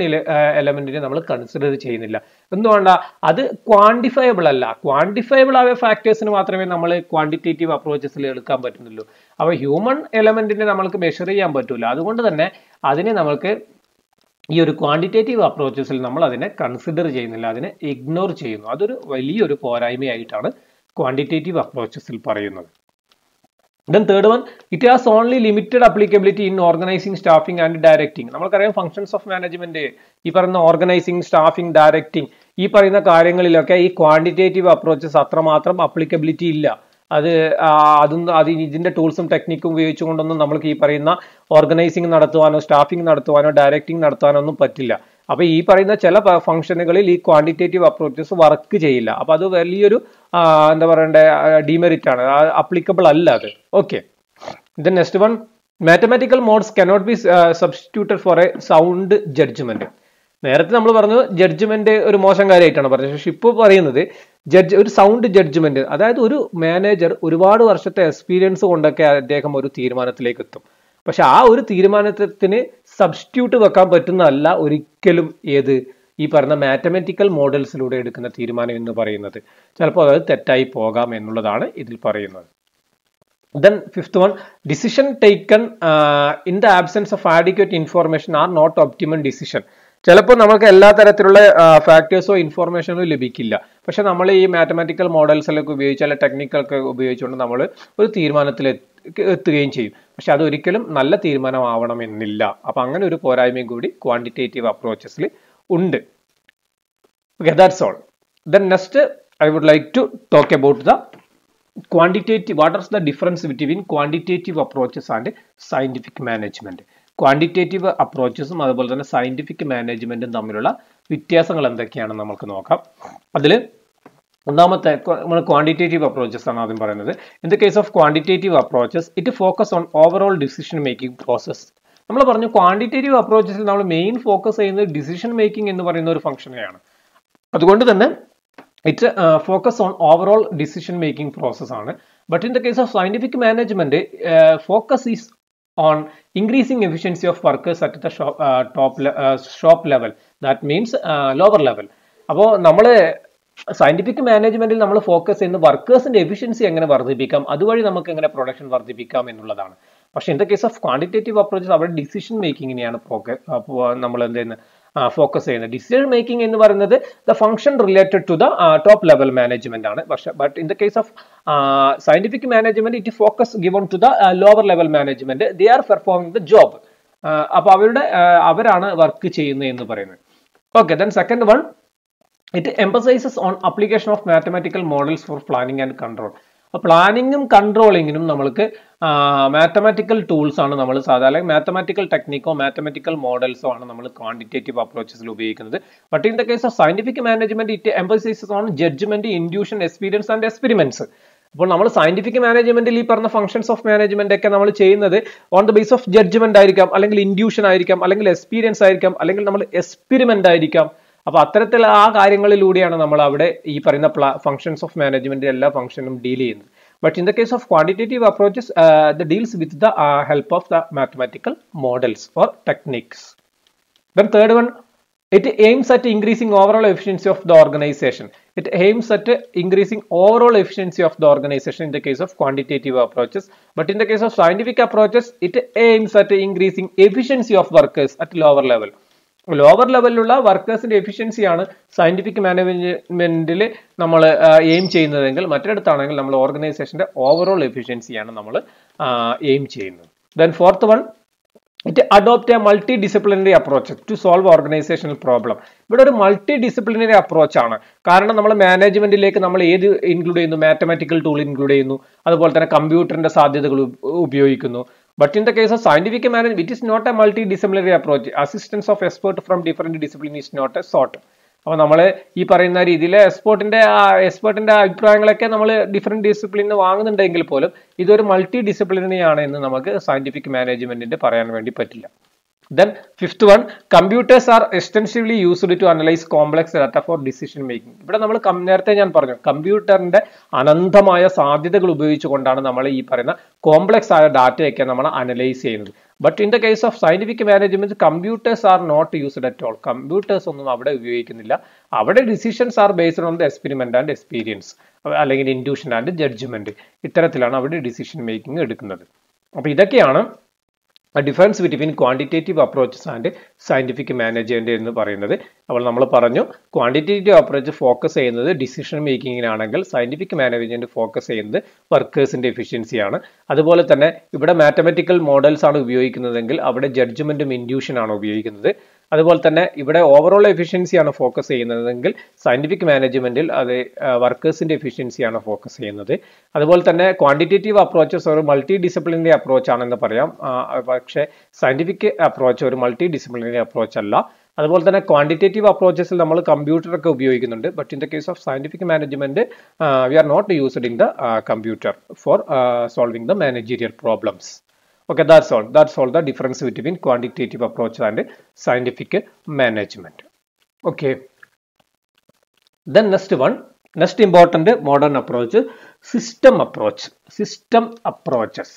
S1: എലമെന്റിനെ നമ്മൾ കൺസിഡർ ചെയ്യുന്നില്ല. എന്തുകൊണ്ടാ? അത് ക്വാണ്ടിഫയബിൾ അല്ല. ക്വാണ്ടിഫയബിൾ ആയ ഫാക്ടേഴ്സിന് മാത്രമേ നമ്മൾ ക്വാണ്ടിറ്റേറ്റീവ് അപ്രോച്ചസിൽ എടുക്കാൻ പറ്റുന്നുള്ളൂ. അപ്പോൾ ഹ്യൂമൻ എലമെന്റിനെ നമ്മൾക്ക് മെഷർ ചെയ്യാൻ പറ്റില്ല. അതുകൊണ്ട് തന്നെ അതിനെ നമ്മൾക്ക് ഈ ഒരു ക്വാണ്ടിറ്റേറ്റീവ് അപ്രോച്ചസിൽ നമ്മൾ അതിനെ കൺസിഡർ ചെയ്യുന്നില്ല, അതിനെ ഇഗ്നോർ ചെയ്യുന്നു. അതൊരു വലിയൊരു പോരായ്മയായിട്ടാണ് ക്വാണ്ടിറ്റേറ്റീവ് അപ്രോച്ചസിൽ പറയുന്നത്. Then third one, it has only limited applicability in organizing, staffing and directing. നമ്മൾക്കറിയാം ഫങ്ഷൻസ് ഓഫ് മാനേജ്മെന്റ്, ഈ പറയുന്ന ഓർഗനൈസിങ്, സ്റ്റാഫിംഗ്, ഡയറക്റ്റിംഗ് ഈ പറയുന്ന കാര്യങ്ങളിലൊക്കെ ഈ ക്വാണ്ടിറ്റേറ്റീവ് അപ്രോച്ചസ് അത്രമാത്രം അപ്ലിക്കബിലിറ്റി ഇല്ല. ഇതിന്റെ ടൂൾസും ടെക്നിക്കും ഉപയോഗിച്ചുകൊണ്ടൊന്നും നമ്മൾക്ക് ഈ പറയുന്ന ഓർഗനൈസിങ് നടത്തുവാനോ സ്റ്റാഫിംഗ് നടത്തുവാനോ ഡയറക്റ്റിംഗ് നടത്തുവാനോ ഒന്നും പറ്റില്ല. അപ്പൊ ഈ പറയുന്ന ചില ഫംഗ്ഷനുകളിൽ ഈ ക്വാണ്ടിറ്റേറ്റീവ് അപ്രോച്ചസ് വർക്ക് ചെയ്യില്ല. അപ്പൊ അത് വലിയൊരു എന്താ പറയണ്ടേ ഡിമെറിറ്റ് ആണ്, അപ്ലിക്കബിൾ അല്ല അത്. Okay, then next one, mathematical modes cannot be substituted for a sound judgement. നേരത്തെ നമ്മൾ പറഞ്ഞു ജഡ്ജ്മെന്റ് ഒരു മോശം കാര്യമായിട്ടാണ് പറഞ്ഞത്, പക്ഷെ ഇപ്പോൾ പറയുന്നത് ഒരു സൗണ്ട് ജഡ്ജ്മെന്റ്, അതായത് ഒരു മാനേജർ ഒരുപാട് വർഷത്തെ എക്സ്പീരിയൻസ് കൊണ്ടൊക്കെ അദ്ദേഹം ഒരു തീരുമാനത്തിലേക്ക് എത്തും. പക്ഷെ ആ ഒരു തീരുമാനത്തിന് സബ്സ്റ്റിറ്റ്യൂട്ട് വെക്കാൻ പറ്റുന്നതല്ല ഒരിക്കലും ഏത് ഈ പറഞ്ഞ മാത്തമാറ്റിക്കൽ മോഡൽസിലൂടെ എടുക്കുന്ന തീരുമാനം എന്ന് പറയുന്നത്. ചിലപ്പോൾ അത് തെറ്റായി പോകാം എന്നുള്ളതാണ് ഇതിൽ പറയുന്നത്. Then fifth one, decision taken in the absence of adequate information are not optimum decision. ചിലപ്പോൾ നമുക്ക് എല്ലാ തരത്തിലുള്ള ഫാക്ടേഴ്സോ ഇൻഫോർമേഷനോ ലഭിക്കില്ല. പക്ഷെ നമ്മൾ ഈ മാത്തമാറ്റിക്കൽ മോഡൽസിലൊക്കെ ഉപയോഗിച്ച് അല്ലെ ടെക്നിക്കൊക്കെ ഉപയോഗിച്ചുകൊണ്ട് നമ്മൾ ഒരു തീരുമാനത്തിൽ എത്തുകയും ചെയ്യും. പക്ഷെ അതൊരിക്കലും നല്ല തീരുമാനമാവണമെന്നില്ല. അപ്പൊ അങ്ങനെ ഒരു പോരായ്മയും കൂടി ക്വാണ്ടിറ്റേറ്റീവ് അപ്രോച്ചസിൽ ഉണ്ട്. Okay, that's all. Then next I would like to talk about the quantitative. What is the difference between quantitative approaches and scientific management? Quantitative അപ്രോച്ചസും അതുപോലെ തന്നെ സയന്റിഫിക് മാനേജ്മെന്റും തമ്മിലുള്ള വ്യത്യാസങ്ങൾ എന്തൊക്കെയാണെന്ന് നമുക്ക് നോക്കാം. അതിൽ ഒന്നാമത്തെ നമ്മൾ ക്വാണ്ടിറ്റേറ്റീവ് അപ്രോച്ചസ് ആണ് ആദ്യം പറയുന്നത്. In the case of quantitative approaches it focus on overall decision making process. നമ്മൾ പറഞ്ഞു ക്വാണ്ടിറ്റേറ്റീവ് അപ്രോച്ചസിൽ നമ്മൾ മെയിൻ ഫോക്കസ് ചെയ്യുന്നത് ഡിസിഷൻ മേക്കിംഗ് എന്ന് പറയുന്ന ഒരു ഫംഗ്ഷനെയാണ്. അതുകൊണ്ട് തന്നെ it focus on overall decision making process ആണ്. But in the case of scientific management focus is on increasing efficiency of workers at the shop level, that means lower level. അപ്പോൾ നമ്മൾ scientific മാനേജ്മെന്റിൽ നമ്മൾ ഫോക്കസ് ചെയ്യുന്ന വർക്കേഴ്സിന്റെ efficiency എങ്ങനെ വർദ്ധിപ്പിക്കാം, അതുവഴി നമുക്ക് എങ്ങനെ പ്രൊഡക്ഷൻ വർദ്ധിപ്പിക്കാം എന്നുള്ളതാണ്. പക്ഷെ in the case of quantitative approaches അവിടെ ഡിസിഷൻ മേക്കിങ്ങിനെയാണ് നമ്മൾ എന്ത് ചെയ്യുന്നത് ഫോക്കസ് ചെയ്യുന്നത്. ഡിസിഷൻ മേക്കിംഗ് എന്ന് പറയുന്നത് the function related to the top level management ആണ്. പക്ഷെ but in the case of scientific management it focus given to the lower level management. They are performing the job. അപ്പൊ അവരാണ് work ചെയ്യുന്നത് എന്ന് പറയുന്നത്. Okay, then second one, it emphasises on application of mathematical models four planning and control. പ്ലാനിങ്ങും കൺട്രോളിങ്ങിനും നമ്മൾക്ക് mathematical tools ആണ് നമ്മൾ സാധാരണ മാത്തമാറ്റിക്കൽ ടെക്നിക്കോ മാത്തമാറ്റിക്കൽ മോഡൽസോ ആണ് നമ്മൾ ക്വാണ്ടിറ്റേറ്റീവ് അപ്രോച്ചസിൽ ഉപയോഗിക്കുന്നത്. But in the case of scientific management it emphasises on judgement, induction, experience and experiments. അപ്പോൾ നമ്മൾ സയന്റിഫിക് മാനേജ്മെന്റിൽ ഈ പറഞ്ഞ ഫംഗ്ഷൻസ് ഓഫ് മാനേജ്മെന്റ് ഒക്കെ നമ്മൾ ചെയ്യുന്നത് on the base of judgement ആയിരിക്കാം, അല്ലെങ്കിൽ ഇൻഡ്യൂഷൻ ആയിരിക്കാം, അല്ലെങ്കിൽ എക്സ്പീരിയൻസ് ആയിരിക്കാം, അല്ലെങ്കിൽ നമ്മൾ എക്സ്പെരിമെന്റ് ആയിരിക്കാം. അപ്പൊ അത്തരത്തിൽ ആ കാര്യങ്ങളിലൂടെയാണ് നമ്മൾ അവിടെ ഈ പറയുന്ന ഫംഗ്ഷൻസ് ഓഫ് മാനേജ്മെന്റ് എല്ലാ ഫംഗ്ഷനും ഡീൽ ചെയ്യുന്നത്. But in the case of quantitative approaches the deals with the help of the mathematical models or techniques. Then third one, it aims at increasing overall efficiency of the organization. It aims at increasing overall efficiency of the organization in the case of quantitative approaches. But in the case of scientific approaches, it aims at increasing efficiency of workers at lower level. Lower ലെവലിലുള്ള വർക്കേഴ്സിന്റെ efficiency ആണ് scientific മാനേജ്മെന്റിൽ നമ്മൾ aim ചെയ്യുന്നതെങ്കിൽ, മറ്റിടത്താണെങ്കിൽ നമ്മൾ ഓർഗനൈസേഷന്റെ overall എഫിഷ്യൻസിയാണ് നമ്മൾ aim ചെയ്യുന്നത്. Then fourth one, it adopt a multi disciplinary approach to solve organisational problem. ഇവിടെ ഒരു മൾട്ടി ഡിസിപ്ലിനറി അപ്രോച്ച് ആണ്. കാരണം നമ്മൾ മാനേജ്മെന്റിലേക്ക് നമ്മൾ ഏത് ഇൻക്ലൂഡ് ചെയ്യുന്നു, മാത്തമാറ്റിക്കൽ ടൂൾ ഇൻക്ലൂഡ് ചെയ്യുന്നു, അതുപോലെ തന്നെ കമ്പ്യൂട്ടറിന്റെ സാധ്യതകൾ ഉപയോഗിക്കുന്നു. But in the case of scientific management, it is not a multidisciplinary approach. Assistance of expert from different discipline is not a sought. അപ്പോൾ നമ്മൾ ഈ പറയുന്ന രീതിയിൽ എക്സ്പേർട്ടിന്റെ അഭിപ്രായങ്ങളൊക്കെ നമ്മൾ ഡിഫറെന്റ് ഡിസിപ്ലിന് വാങ്ങുന്നുണ്ടെങ്കിൽ പോലും ഇതൊരു മൾട്ടി ഡിസിപ്ലിനറി ആണ് എന്ന് നമുക്ക് സയന്റിഫിക് മാനേജ്മെന്റിന്റെ പറയാൻ വേണ്ടി പറ്റില്ല. Then fifth one, computers are extensively used to analyze complex data for decision making. ഇവിടെ നമ്മൾ നേരത്തെ ഞാൻ പറഞ്ഞു കമ്പ്യൂട്ടറിന്റെ അനന്തമായ സാധ്യതകൾ ഉപയോഗിച്ചുകൊണ്ടാണ് നമ്മൾ ഈ പറയുന്ന കോംപ്ലക്സ് ആയ ഡാറ്റയൊക്കെ നമ്മൾ അനലൈസ് ചെയ്യുന്നത്. But in the case of scientific management computers are not used at all. Computers ഒന്നും അവിടെ ഉപയോഗിക്കുന്നില്ല. അവിടെ decisions are based on the experiment and experience, അല്ലെങ്കിൽ ഇൻഡ്യൂഷൻ ആൻഡ് ജഡ്ജ്മെന്റ്. ഇത്തരത്തിലാണ് അവിടെ ഡിസിഷൻ മേക്കിംഗ് എടുക്കുന്നത്. അപ്പൊ ഇതൊക്കെയാണ് difference between quantitative approaches and scientific management എന്ന് പറയുന്നത്. അപ്പോൾ നമ്മൾ പറഞ്ഞു ക്വാണ്ടിറ്റേറ്റീവ് അപ്രോച്ച് ഫോക്കസ് ചെയ്യുന്നത് ഡിസിഷൻ മേക്കിങ്ങിനാണെങ്കിൽ സയന്റിഫിക് മാനേജ്മെന്റ് ഫോക്കസ് ചെയ്യുന്നത് വർക്കേഴ്സിന്റെ എഫിഷ്യൻസിയാണ്. അതുപോലെ തന്നെ ഇവിടെ മാത്തമാറ്റിക്കൽ മോഡൽസ് ആണ് ഉപയോഗിക്കുന്നതെങ്കിൽ അവിടെ ജഡ്ജ്മെന്റും ഇൻഡ്യൂഷൻ ആണ് ഉപയോഗിക്കുന്നത്. അതുപോലെ തന്നെ ഇവിടെ ഓവറോൾ എഫിഷ്യൻസിയാണ് ഫോക്കസ് ചെയ്യുന്നതെങ്കിൽ സയന്റിഫിക് മാനേജ്മെന്റിൽ അത് വർക്കേഴ്സിന്റെ എഫിഷ്യൻസിയാണ് ഫോക്കസ് ചെയ്യുന്നത്. അതുപോലെ തന്നെ ക്വാണ്ടിറ്റേറ്റീവ് അപ്രോച്ചസ് ഒരു മൾട്ടി ഡിസിപ്ലിനറി അപ്രോച്ച് ആണെന്ന് പറയാം. പക്ഷേ സയന്റിഫിക് അപ്രോച്ച് ഒരു മൾട്ടി ഡിസിപ്ലിനറി അപ്രോച്ച് അല്ല. അതുപോലെ തന്നെ ക്വാണ്ടിറ്റേറ്റീവ് അപ്രോച്ചസിൽ നമ്മൾ കമ്പ്യൂട്ടറൊക്കെ ഉപയോഗിക്കുന്നുണ്ട്. But in the case of scientific management we are not used in the computer for solving the managerial problems. Okay, that's all the difference between quantitative approach and scientific management. Okay, then next important modern approach, system approaches.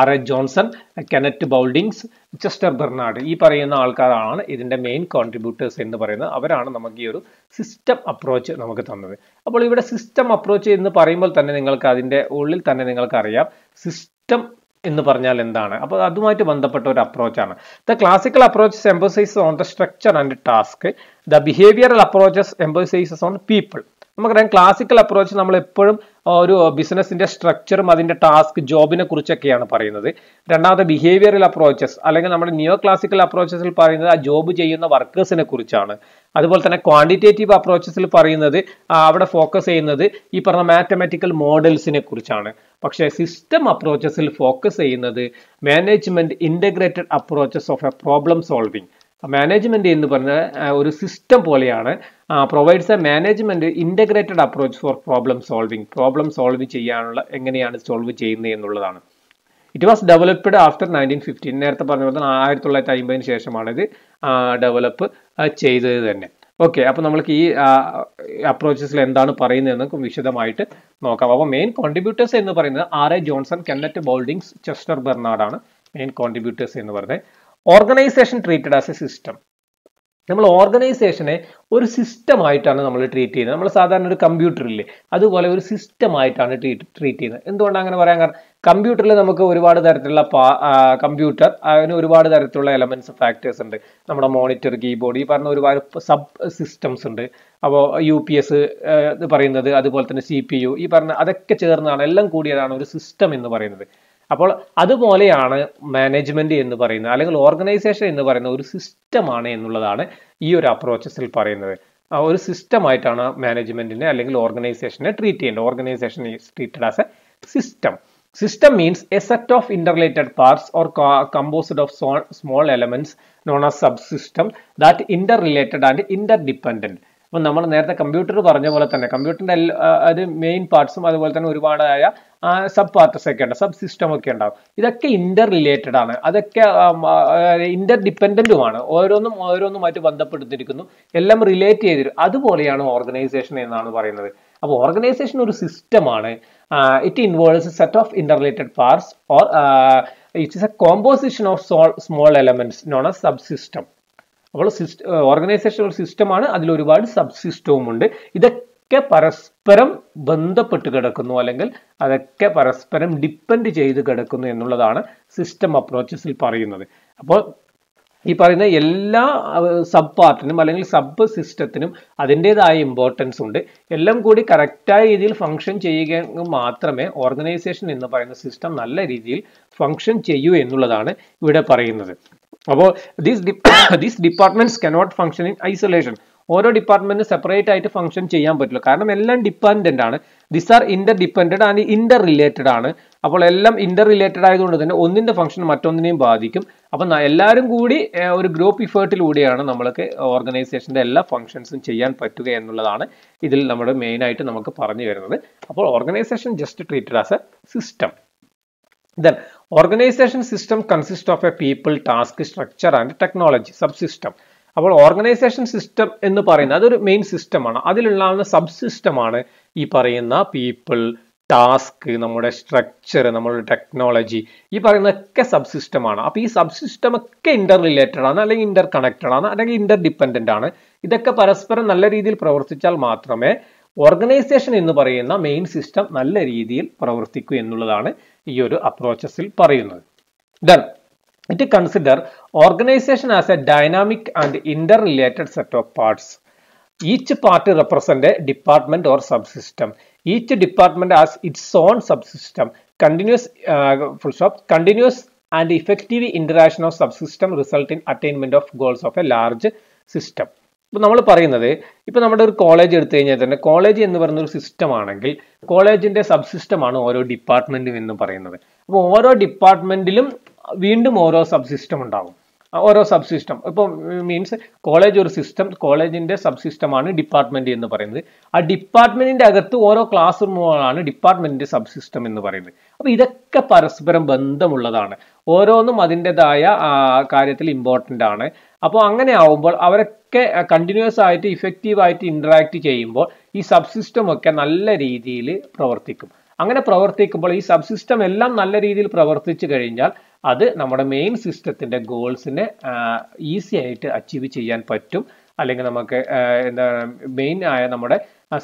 S1: R.A. Johnson, Kenneth Bouldings, Chester Bernard, ഈ പറയുന്ന ആൾക്കാരാണ് ഇതിന്റെ main contributors എന്ന് പറയുന്നത്. അവരാണ് നമുക്ക് ഈ ഒരു സിസ്റ്റം അപ്രോച്ച് നമുക്ക് തന്നത്. അപ്പോൾ ഇവിടെ സിസ്റ്റം അപ്രോച്ച് എന്ന് പറയുമ്പോൾ തന്നെ നിങ്ങൾക്ക് അതിന്റെ ഉള്ളിൽ തന്നെ നിങ്ങൾക്ക് അറിയാം സിസ്റ്റം എന്ന് പറഞ്ഞാൽ എന്താണ്? അപ്പോൾ അതുമായിട്ട് ബന്ധപ്പെട്ട ഒരു അപ്രോച്ചാണ്. The classical approaches emphasise on the structure and task. The behavioural approaches emphasises on people. നമുക്കറിയാം ക്ലാസിക്കൽ അപ്രോച്ച് നമ്മൾ എപ്പോഴും ഒരു ബിസിനസിന്റെ സ്ട്രക്ചറും അതിന്റെ ടാസ്ക് ജോബിനെ കുറിച്ചൊക്കെയാണ് പറയുന്നത്. രണ്ടാമത്തെ ബിഹേവിയറൽ അപ്രോച്ചസ് അല്ലെങ്കിൽ നമ്മുടെ നിയോ ക്ലാസിക്കൽ അപ്രോച്ചസിൽ പറയുന്നത് ആ ജോബ് ചെയ്യുന്ന വർക്കേഴ്സിനെ കുറിച്ചാണ്. അതുപോലെ തന്നെ ക്വാണ്ടിറ്റേറ്റീവ് അപ്രോച്ചസിൽ പറയുന്നത് അവിടെ ഫോക്കസ് ചെയ്യുന്നത് ഈ പറഞ്ഞ മാത്തമാറ്റിക്കൽ മോഡൽസിനെ കുറിച്ചാണ്. പക്ഷേ സിസ്റ്റം അപ്രോച്ചസിൽ ഫോക്കസ് ചെയ്യുന്നത് management integrated approaches of A problem solving. Management എന്ന് പറഞ്ഞ ഒരു സിസ്റ്റം പോലെയാണ്, provides A management integrated approach four problem solving. Problem solve ചെയ്യാനുള്ള എങ്ങനെയാണ് സോൾവ് ചെയ്യുന്നത് എന്നുള്ളതാണ്. It was developed after 1915. നേരത്തെ പറഞ്ഞ പോലെ 1950 ശേഷമാണ് ഇത് ഡെവലപ്പ് ചെയ്തത് തന്നെ. ഓക്കെ, അപ്പോൾ നമ്മൾക്ക് ഈ അപ്രോച്ചസിൽ എന്താണ് പറയുന്നതെന്ന് വിശദമായിട്ട് നോക്കാം. അപ്പോൾ മെയിൻ കോൺട്രിബ്യൂട്ടേഴ്സ് എന്ന് പറയുന്നത് R A Johnson, Kenneth Bouldings, Chester Barnard ആണ് മെയിൻ കോൺട്രിബ്യൂട്ടേഴ്സ് എന്ന് പറയുന്നത്. Organisation treated as a system. നമ്മൾ ഓർഗനൈസേഷനെ ഒരു സിസ്റ്റമായിട്ടാണ് നമ്മൾ ട്രീറ്റ് ചെയ്യുന്നത്. നമ്മൾ സാധാരണ ഒരു കമ്പ്യൂട്ടറില്ലേ, അതുപോലെ ഒരു സിസ്റ്റമായിട്ടാണ് ട്രീറ്റ് ചെയ്യുന്നത്. എന്തുകൊണ്ടാണ് അങ്ങനെ പറയാൻ കാരണം, കമ്പ്യൂട്ടറിൽ നമുക്ക് ഒരുപാട് തരത്തിലുള്ള കമ്പ്യൂട്ടർ അതിന് ഒരുപാട് തരത്തിലുള്ള എലമെന്റ്സ് ഫാക്ടേഴ്സ് ഉണ്ട്. നമ്മുടെ മോണിറ്റർ, കീബോർഡ്, ഈ പറഞ്ഞ ഒരുപാട് സബ് സിസ്റ്റംസ് ഉണ്ട്. അപ്പോൾ UPS പറയുന്നത്, അതുപോലെ തന്നെ CPU, ഈ പറഞ്ഞ അതൊക്കെ ചേർന്നാണ്, എല്ലാം കൂടിയതാണ് ഒരു സിസ്റ്റം എന്ന് പറയുന്നത്. അപ്പോൾ അതുപോലെയാണ് മാനേജ്മെന്റ് എന്ന് പറയുന്നത്, അല്ലെങ്കിൽ ഓർഗനൈസേഷൻ എന്ന് പറയുന്നത് ഒരു സിസ്റ്റമാണ് എന്നുള്ളതാണ് ഈ ഒരു അപ്രോച്ചസിൽ പറയുന്നത്. ഒരു സിസ്റ്റമായിട്ടാണ് മാനേജ്മെന്റിനെ അല്ലെങ്കിൽ ഓർഗനൈസേഷനെ ട്രീറ്റ് ചെയ്യേണ്ടത്. Organisation is treated as a system. System means a set of interrelated parts or composed of small elements known as subsystems that interrelated and interdependent. അപ്പം നമ്മൾ നേരത്തെ കമ്പ്യൂട്ടർ പറഞ്ഞ പോലെ തന്നെ കമ്പ്യൂട്ടറിന്റെ അത് മെയിൻ പാർട്സും അതുപോലെ തന്നെ ഒരുപാടായ സബ് പാർട്സ് ഒക്കെ ഉണ്ട്, സബ് സിസ്റ്റം ഒക്കെ ഉണ്ടാവും. ഇതൊക്കെ ഇന്റർ റിലേറ്റഡ് ആണ്, അതൊക്കെ ഇന്റർ ഡിപ്പെൻഡന്റുമാണ്, ഓരോന്നുമായിട്ട് ബന്ധപ്പെടുത്തിയിരിക്കുന്നു, എല്ലാം റിലേറ്റ് ചെയ്തിരിക്കും. അതുപോലെയാണ് ഓർഗനൈസേഷൻ എന്നാണ് പറയുന്നത്. അപ്പോൾ ഓർഗനൈസേഷൻ ഒരു സിസ്റ്റമാണ്. It involves set of interrelated parts or it is A composition of small elements known as sub system. അപ്പോൾ ഓർഗനൈസേഷൻ ഒരു സിസ്റ്റമാണ്, അതിൽ ഒരുപാട് സബ് സിസ്റ്റവും ഉണ്ട്. ഇതൊക്കെ പരസ്പരം ബന്ധപ്പെട്ട് കിടക്കുന്നു, അല്ലെങ്കിൽ അതൊക്കെ പരസ്പരം ഡിപ്പെൻഡ് ചെയ്ത് കിടക്കുന്നു എന്നുള്ളതാണ് സിസ്റ്റം അപ്രോച്ചസിൽ പറയുന്നത്. അപ്പോൾ ഈ പറയുന്ന എല്ലാ സബ് പാർട്ടിനും അല്ലെങ്കിൽ സബ് സിസ്റ്റത്തിനും അതിൻ്റെതായ ഇമ്പോർട്ടൻസ് ഉണ്ട്. എല്ലാം കൂടി കറക്റ്റായ രീതിയിൽ ഫംഗ്ഷൻ ചെയ്യുക മാത്രമേ ഓർഗനൈസേഷൻ എന്ന് പറയുന്ന സിസ്റ്റം നല്ല രീതിയിൽ ഫംഗ്ഷൻ ചെയ്യൂ എന്നുള്ളതാണ് ഇവിടെ പറയുന്നത്. അപ്പോൾ these departments cannot function in isolation. ഓരോ ഡിപ്പാർട്ട്മെന്റും സെപ്പറേറ്റ് ആയിട്ട് ഫംഗ്ഷൻ ചെയ്യാൻ പറ്റില്ല, കാരണം എല്ലാം ഡിപ്പെൻഡന്റ് ആണ്. This are inter dependent and inter related ആണ്. അപ്പോൾ എല്ലാം ഇന്റർ റിലേറ്റഡ് ആയതുകൊണ്ട് തന്നെ ഒന്നിന്റെ ഫംഗ്ഷൻ മറ്റൊന്നിനെയും ബാധിക്കും. അപ്പം എല്ലാവരും കൂടി ഒരു ഗ്രൂപ്പ് ഇഫേർട്ടിലൂടെയാണ് നമ്മൾക്ക് ഓർഗനൈസേഷന്റെ എല്ലാ ഫംഗ്ഷൻസും ചെയ്യാൻ പറ്റുക എന്നുള്ളതാണ് ഇതിൽ നമ്മുടെ മെയിൻ ആയിട്ട് നമുക്ക് പറഞ്ഞു വരുന്നത്. അപ്പോൾ organisation just treated as a system. Then organization system consists of a people, task, structure and technology subsystem. അപ്പോൾ ഓർഗനൈസേഷൻ സിസ്റ്റം എന്ന് പറയുന്നത് അതൊരു മെയിൻ സിസ്റ്റമാണ്. അതിലുണ്ടാകുന്ന സബ് സിസ്റ്റമാണ് ഈ പറയുന്ന പീപ്പിൾ, ടാസ്ക്, നമ്മുടെ സ്ട്രക്ചർ, നമ്മുടെ ടെക്നോളജി, ഈ പറയുന്നതൊക്കെ സബ് സിസ്റ്റമാണ്. അപ്പോൾ ഈ സബ് സിസ്റ്റം ഒക്കെ ഇന്റർ റിലേറ്റഡ് ആണ്, അല്ലെങ്കിൽ ഇന്റർ കണക്റ്റഡ് ആണ്, അല്ലെങ്കിൽ ഇന്റർ ഡിപ്പെൻഡന്റ് ആണ്. ഇതൊക്കെ പരസ്പരം നല്ല രീതിയിൽ പ്രവർത്തിച്ചാൽ മാത്രമേ ഓർഗനൈസേഷൻ എന്ന് പറയുന്ന മെയിൻ സിസ്റ്റം നല്ല രീതിയിൽ പ്രവർത്തിക്കൂ എന്നുള്ളതാണ് ഈ ഒരു അപ്രോച്ചസിൽ പറയുന്നത്. Then it consider organization as a dynamic and interrelated set of parts. Each part represents a department or subsystem. Each department has its own subsystem. Continuous and effective interaction of subsystem result in attainment of goals of a large system. ഇപ്പോൾ നമ്മൾ പറയുന്നത്, ഇപ്പോൾ നമ്മുടെ ഒരു college എടുത്തു കഴിഞ്ഞാൽ തന്നെ college എന്ന് പറയുന്ന ഒരു സിസ്റ്റം ആണെങ്കിൽ കോളേജിന്റെ സബ് സിസ്റ്റമാണ് ഓരോ ഡിപ്പാർട്ട്മെന്റും എന്ന് പറയുന്നത്. അപ്പോൾ ഓരോ ഡിപ്പാർട്ട്മെന്റിലും വീണ്ടും ഓരോ സബ് സിസ്റ്റം ഉണ്ടാവും. ഓരോ സബ് സിസ്റ്റം ഇപ്പോൾ മീൻസ് കോളേജ് ഒരു സിസ്റ്റം, കോളേജിന്റെ സബ് സിസ്റ്റമാണ് ഡിപ്പാർട്ട്മെന്റ് എന്ന് പറയുന്നത്. ആ ഡിപ്പാർട്ട്മെന്റിന്റെ അകത്ത് ഓരോ ക്ലാസ് റൂമുകളാണ് ഡിപ്പാർട്ട്മെന്റിന്റെ സബ് സിസ്റ്റം എന്ന് പറയുന്നത്. അപ്പോൾ ഇതൊക്കെ പരസ്പരം ബന്ധമുള്ളതാണ്, ഓരോന്നും അതിൻ്റെതായ കാര്യത്തിൽ ഇമ്പോർട്ടൻ്റ് ആണ്. അപ്പോൾ അങ്ങനെ ആവുമ്പോൾ അവരൊക്കെ കണ്ടിന്യൂസ് ആയിട്ട് ഇഫക്റ്റീവ് ആയിട്ട് ഇന്ററാക്ട് ചെയ്യുമ്പോൾ ഈ സബ് സിസ്റ്റം ഒക്കെ നല്ല രീതിയിൽ പ്രവർത്തിക്കും. അങ്ങനെ പ്രവർത്തിക്കുമ്പോൾ ഈ സബ് സിസ്റ്റം എല്ലാം നല്ല രീതിയിൽ പ്രവർത്തിച്ചു കഴിഞ്ഞാൽ അത് നമ്മുടെ മെയിൻ സിസ്റ്റത്തിന്റെ ഗോൾസിനെ ഈസി ആയിട്ട് അച്ചീവ് ചെയ്യാൻ പറ്റും. അല്ലെങ്കിൽ നമുക്ക് എന്താണ് മെയിൻ ആയ നമ്മുടെ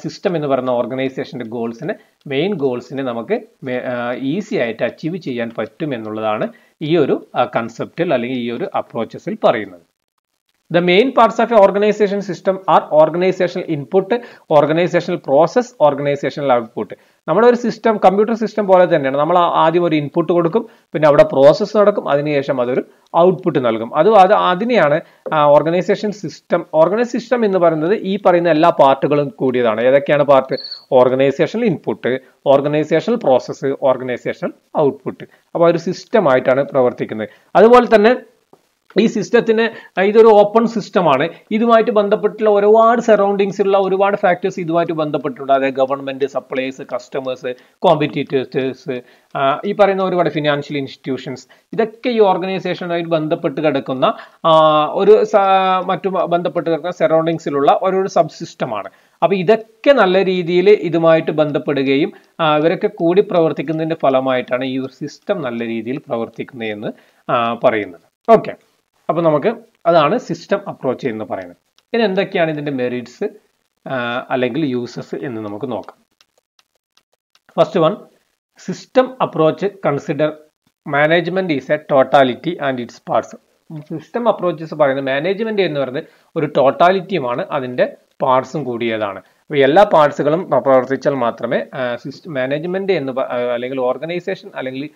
S1: സിസ്റ്റം എന്ന് പറയുന്ന ഓർഗനൈസേഷൻ്റെ ഗോൾസിനെ മെയിൻ ഗോൾസിനെ നമുക്ക് ഈസി ആയിട്ട് അച്ചീവ് ചെയ്യാൻ പറ്റും എന്നുള്ളതാണ് ഈ ഒരു കൺസെപ്റ്റിൽ അല്ലെങ്കിൽ ഈ ഒരു അപ്രോച്ചസിൽ പറയുന്നത്. The main parts of an organization system are organizational input, organizational process, organizational output. നമ്മുടെ ഒരു സിസ്റ്റം കമ്പ്യൂട്ടർ സിസ്റ്റം പോലെ തന്നെയാണ്. നമ്മൾ ആദ്യം ഒരു ഇൻപുട്ട് കൊടുക്കും, പിന്നെ അവിടെ പ്രോസസ്സ് നടക്കും, അതിനുശേഷം അതൊരു ഔട്ട്പുട്ട് നൽകും. അതിനെയാണ് ഓർഗനൈസേഷൻ സിസ്റ്റം. ഓർഗനൈസേഷൻ സിസ്റ്റം എന്ന് പറയുന്നത് ഈ പറയുന്ന എല്ലാ പാർട്ടുകളും കൂടിയതാണ്. ഏതൊക്കെയാണ് part? Organisational input, organisational process, organisational output. അപ്പോൾ ഒരു സിസ്റ്റമായിട്ടാണ് പ്രവർത്തിക്കുന്നത്. അതുപോലെ തന്നെ ഈ സിസ്റ്റത്തിന് ഇതൊരു ഓപ്പൺ സിസ്റ്റമാണ്. ഇതുമായിട്ട് ബന്ധപ്പെട്ടുള്ള ഒരുപാട് സറൗണ്ടിങ്സിലുള്ള ഒരുപാട് ഫാക്ടേഴ്സ് ഇതുമായിട്ട് ബന്ധപ്പെട്ടിട്ടുണ്ട്. അതായത് ഗവൺമെന്റ്, സപ്ലൈസ്, കസ്റ്റമേഴ്സ്, കോമ്പറ്റീറ്റേഴ്സ്, ഈ പറയുന്ന ഒരുപാട് ഫിനാൻഷ്യൽ ഇൻസ്റ്റിറ്റ്യൂഷൻസ്, ഇതൊക്കെ ഈ ഓർഗനൈസേഷനുമായിട്ട് ബന്ധപ്പെട്ട് കിടക്കുന്ന മറ്റു ബന്ധപ്പെട്ട് കിടക്കുന്ന സറൗണ്ടിങ്സിലുള്ള ഒരു സബ് സിസ്റ്റമാണ്. അപ്പൊ ഇതൊക്കെ നല്ല രീതിയിൽ ഇതുമായിട്ട് ബന്ധപ്പെടുകയും ഇവരൊക്കെ കൂടി പ്രവർത്തിക്കുന്നതിന്റെ ഫലമായിട്ടാണ് ഈ ഒരു സിസ്റ്റം നല്ല രീതിയിൽ പ്രവർത്തിക്കുന്നത് എന്ന് പറയുന്നത്. ഓക്കെ, അപ്പോൾ നമുക്ക് അതാണ് സിസ്റ്റം അപ്രോച്ച് എന്ന് പറയുന്നത്. ഇനി എന്തൊക്കെയാണ് ഇതിന്റെ മെറിറ്റ്സ് അല്ലെങ്കിൽ യൂസസ് എന്ന് നമുക്ക് നോക്കാം. First one, system approach consider management is A totality and it's parts. System approaches പറയുന്നത് മാനേജ്മെന്റ് എന്ന് പറയുന്നത് ഒരു ടോട്ടാലിറ്റിയുമാണ്, അതിന്റെ പാർട്സും കൂടിയതാണ്. അപ്പോൾ എല്ലാ പാർട്സുകളും പ്രവർത്തിച്ചാൽ മാത്രമേ മാനേജ്മെന്റ് എന്ന് അല്ലെങ്കിൽ ഓർഗനൈസേഷൻ അല്ലെങ്കിൽ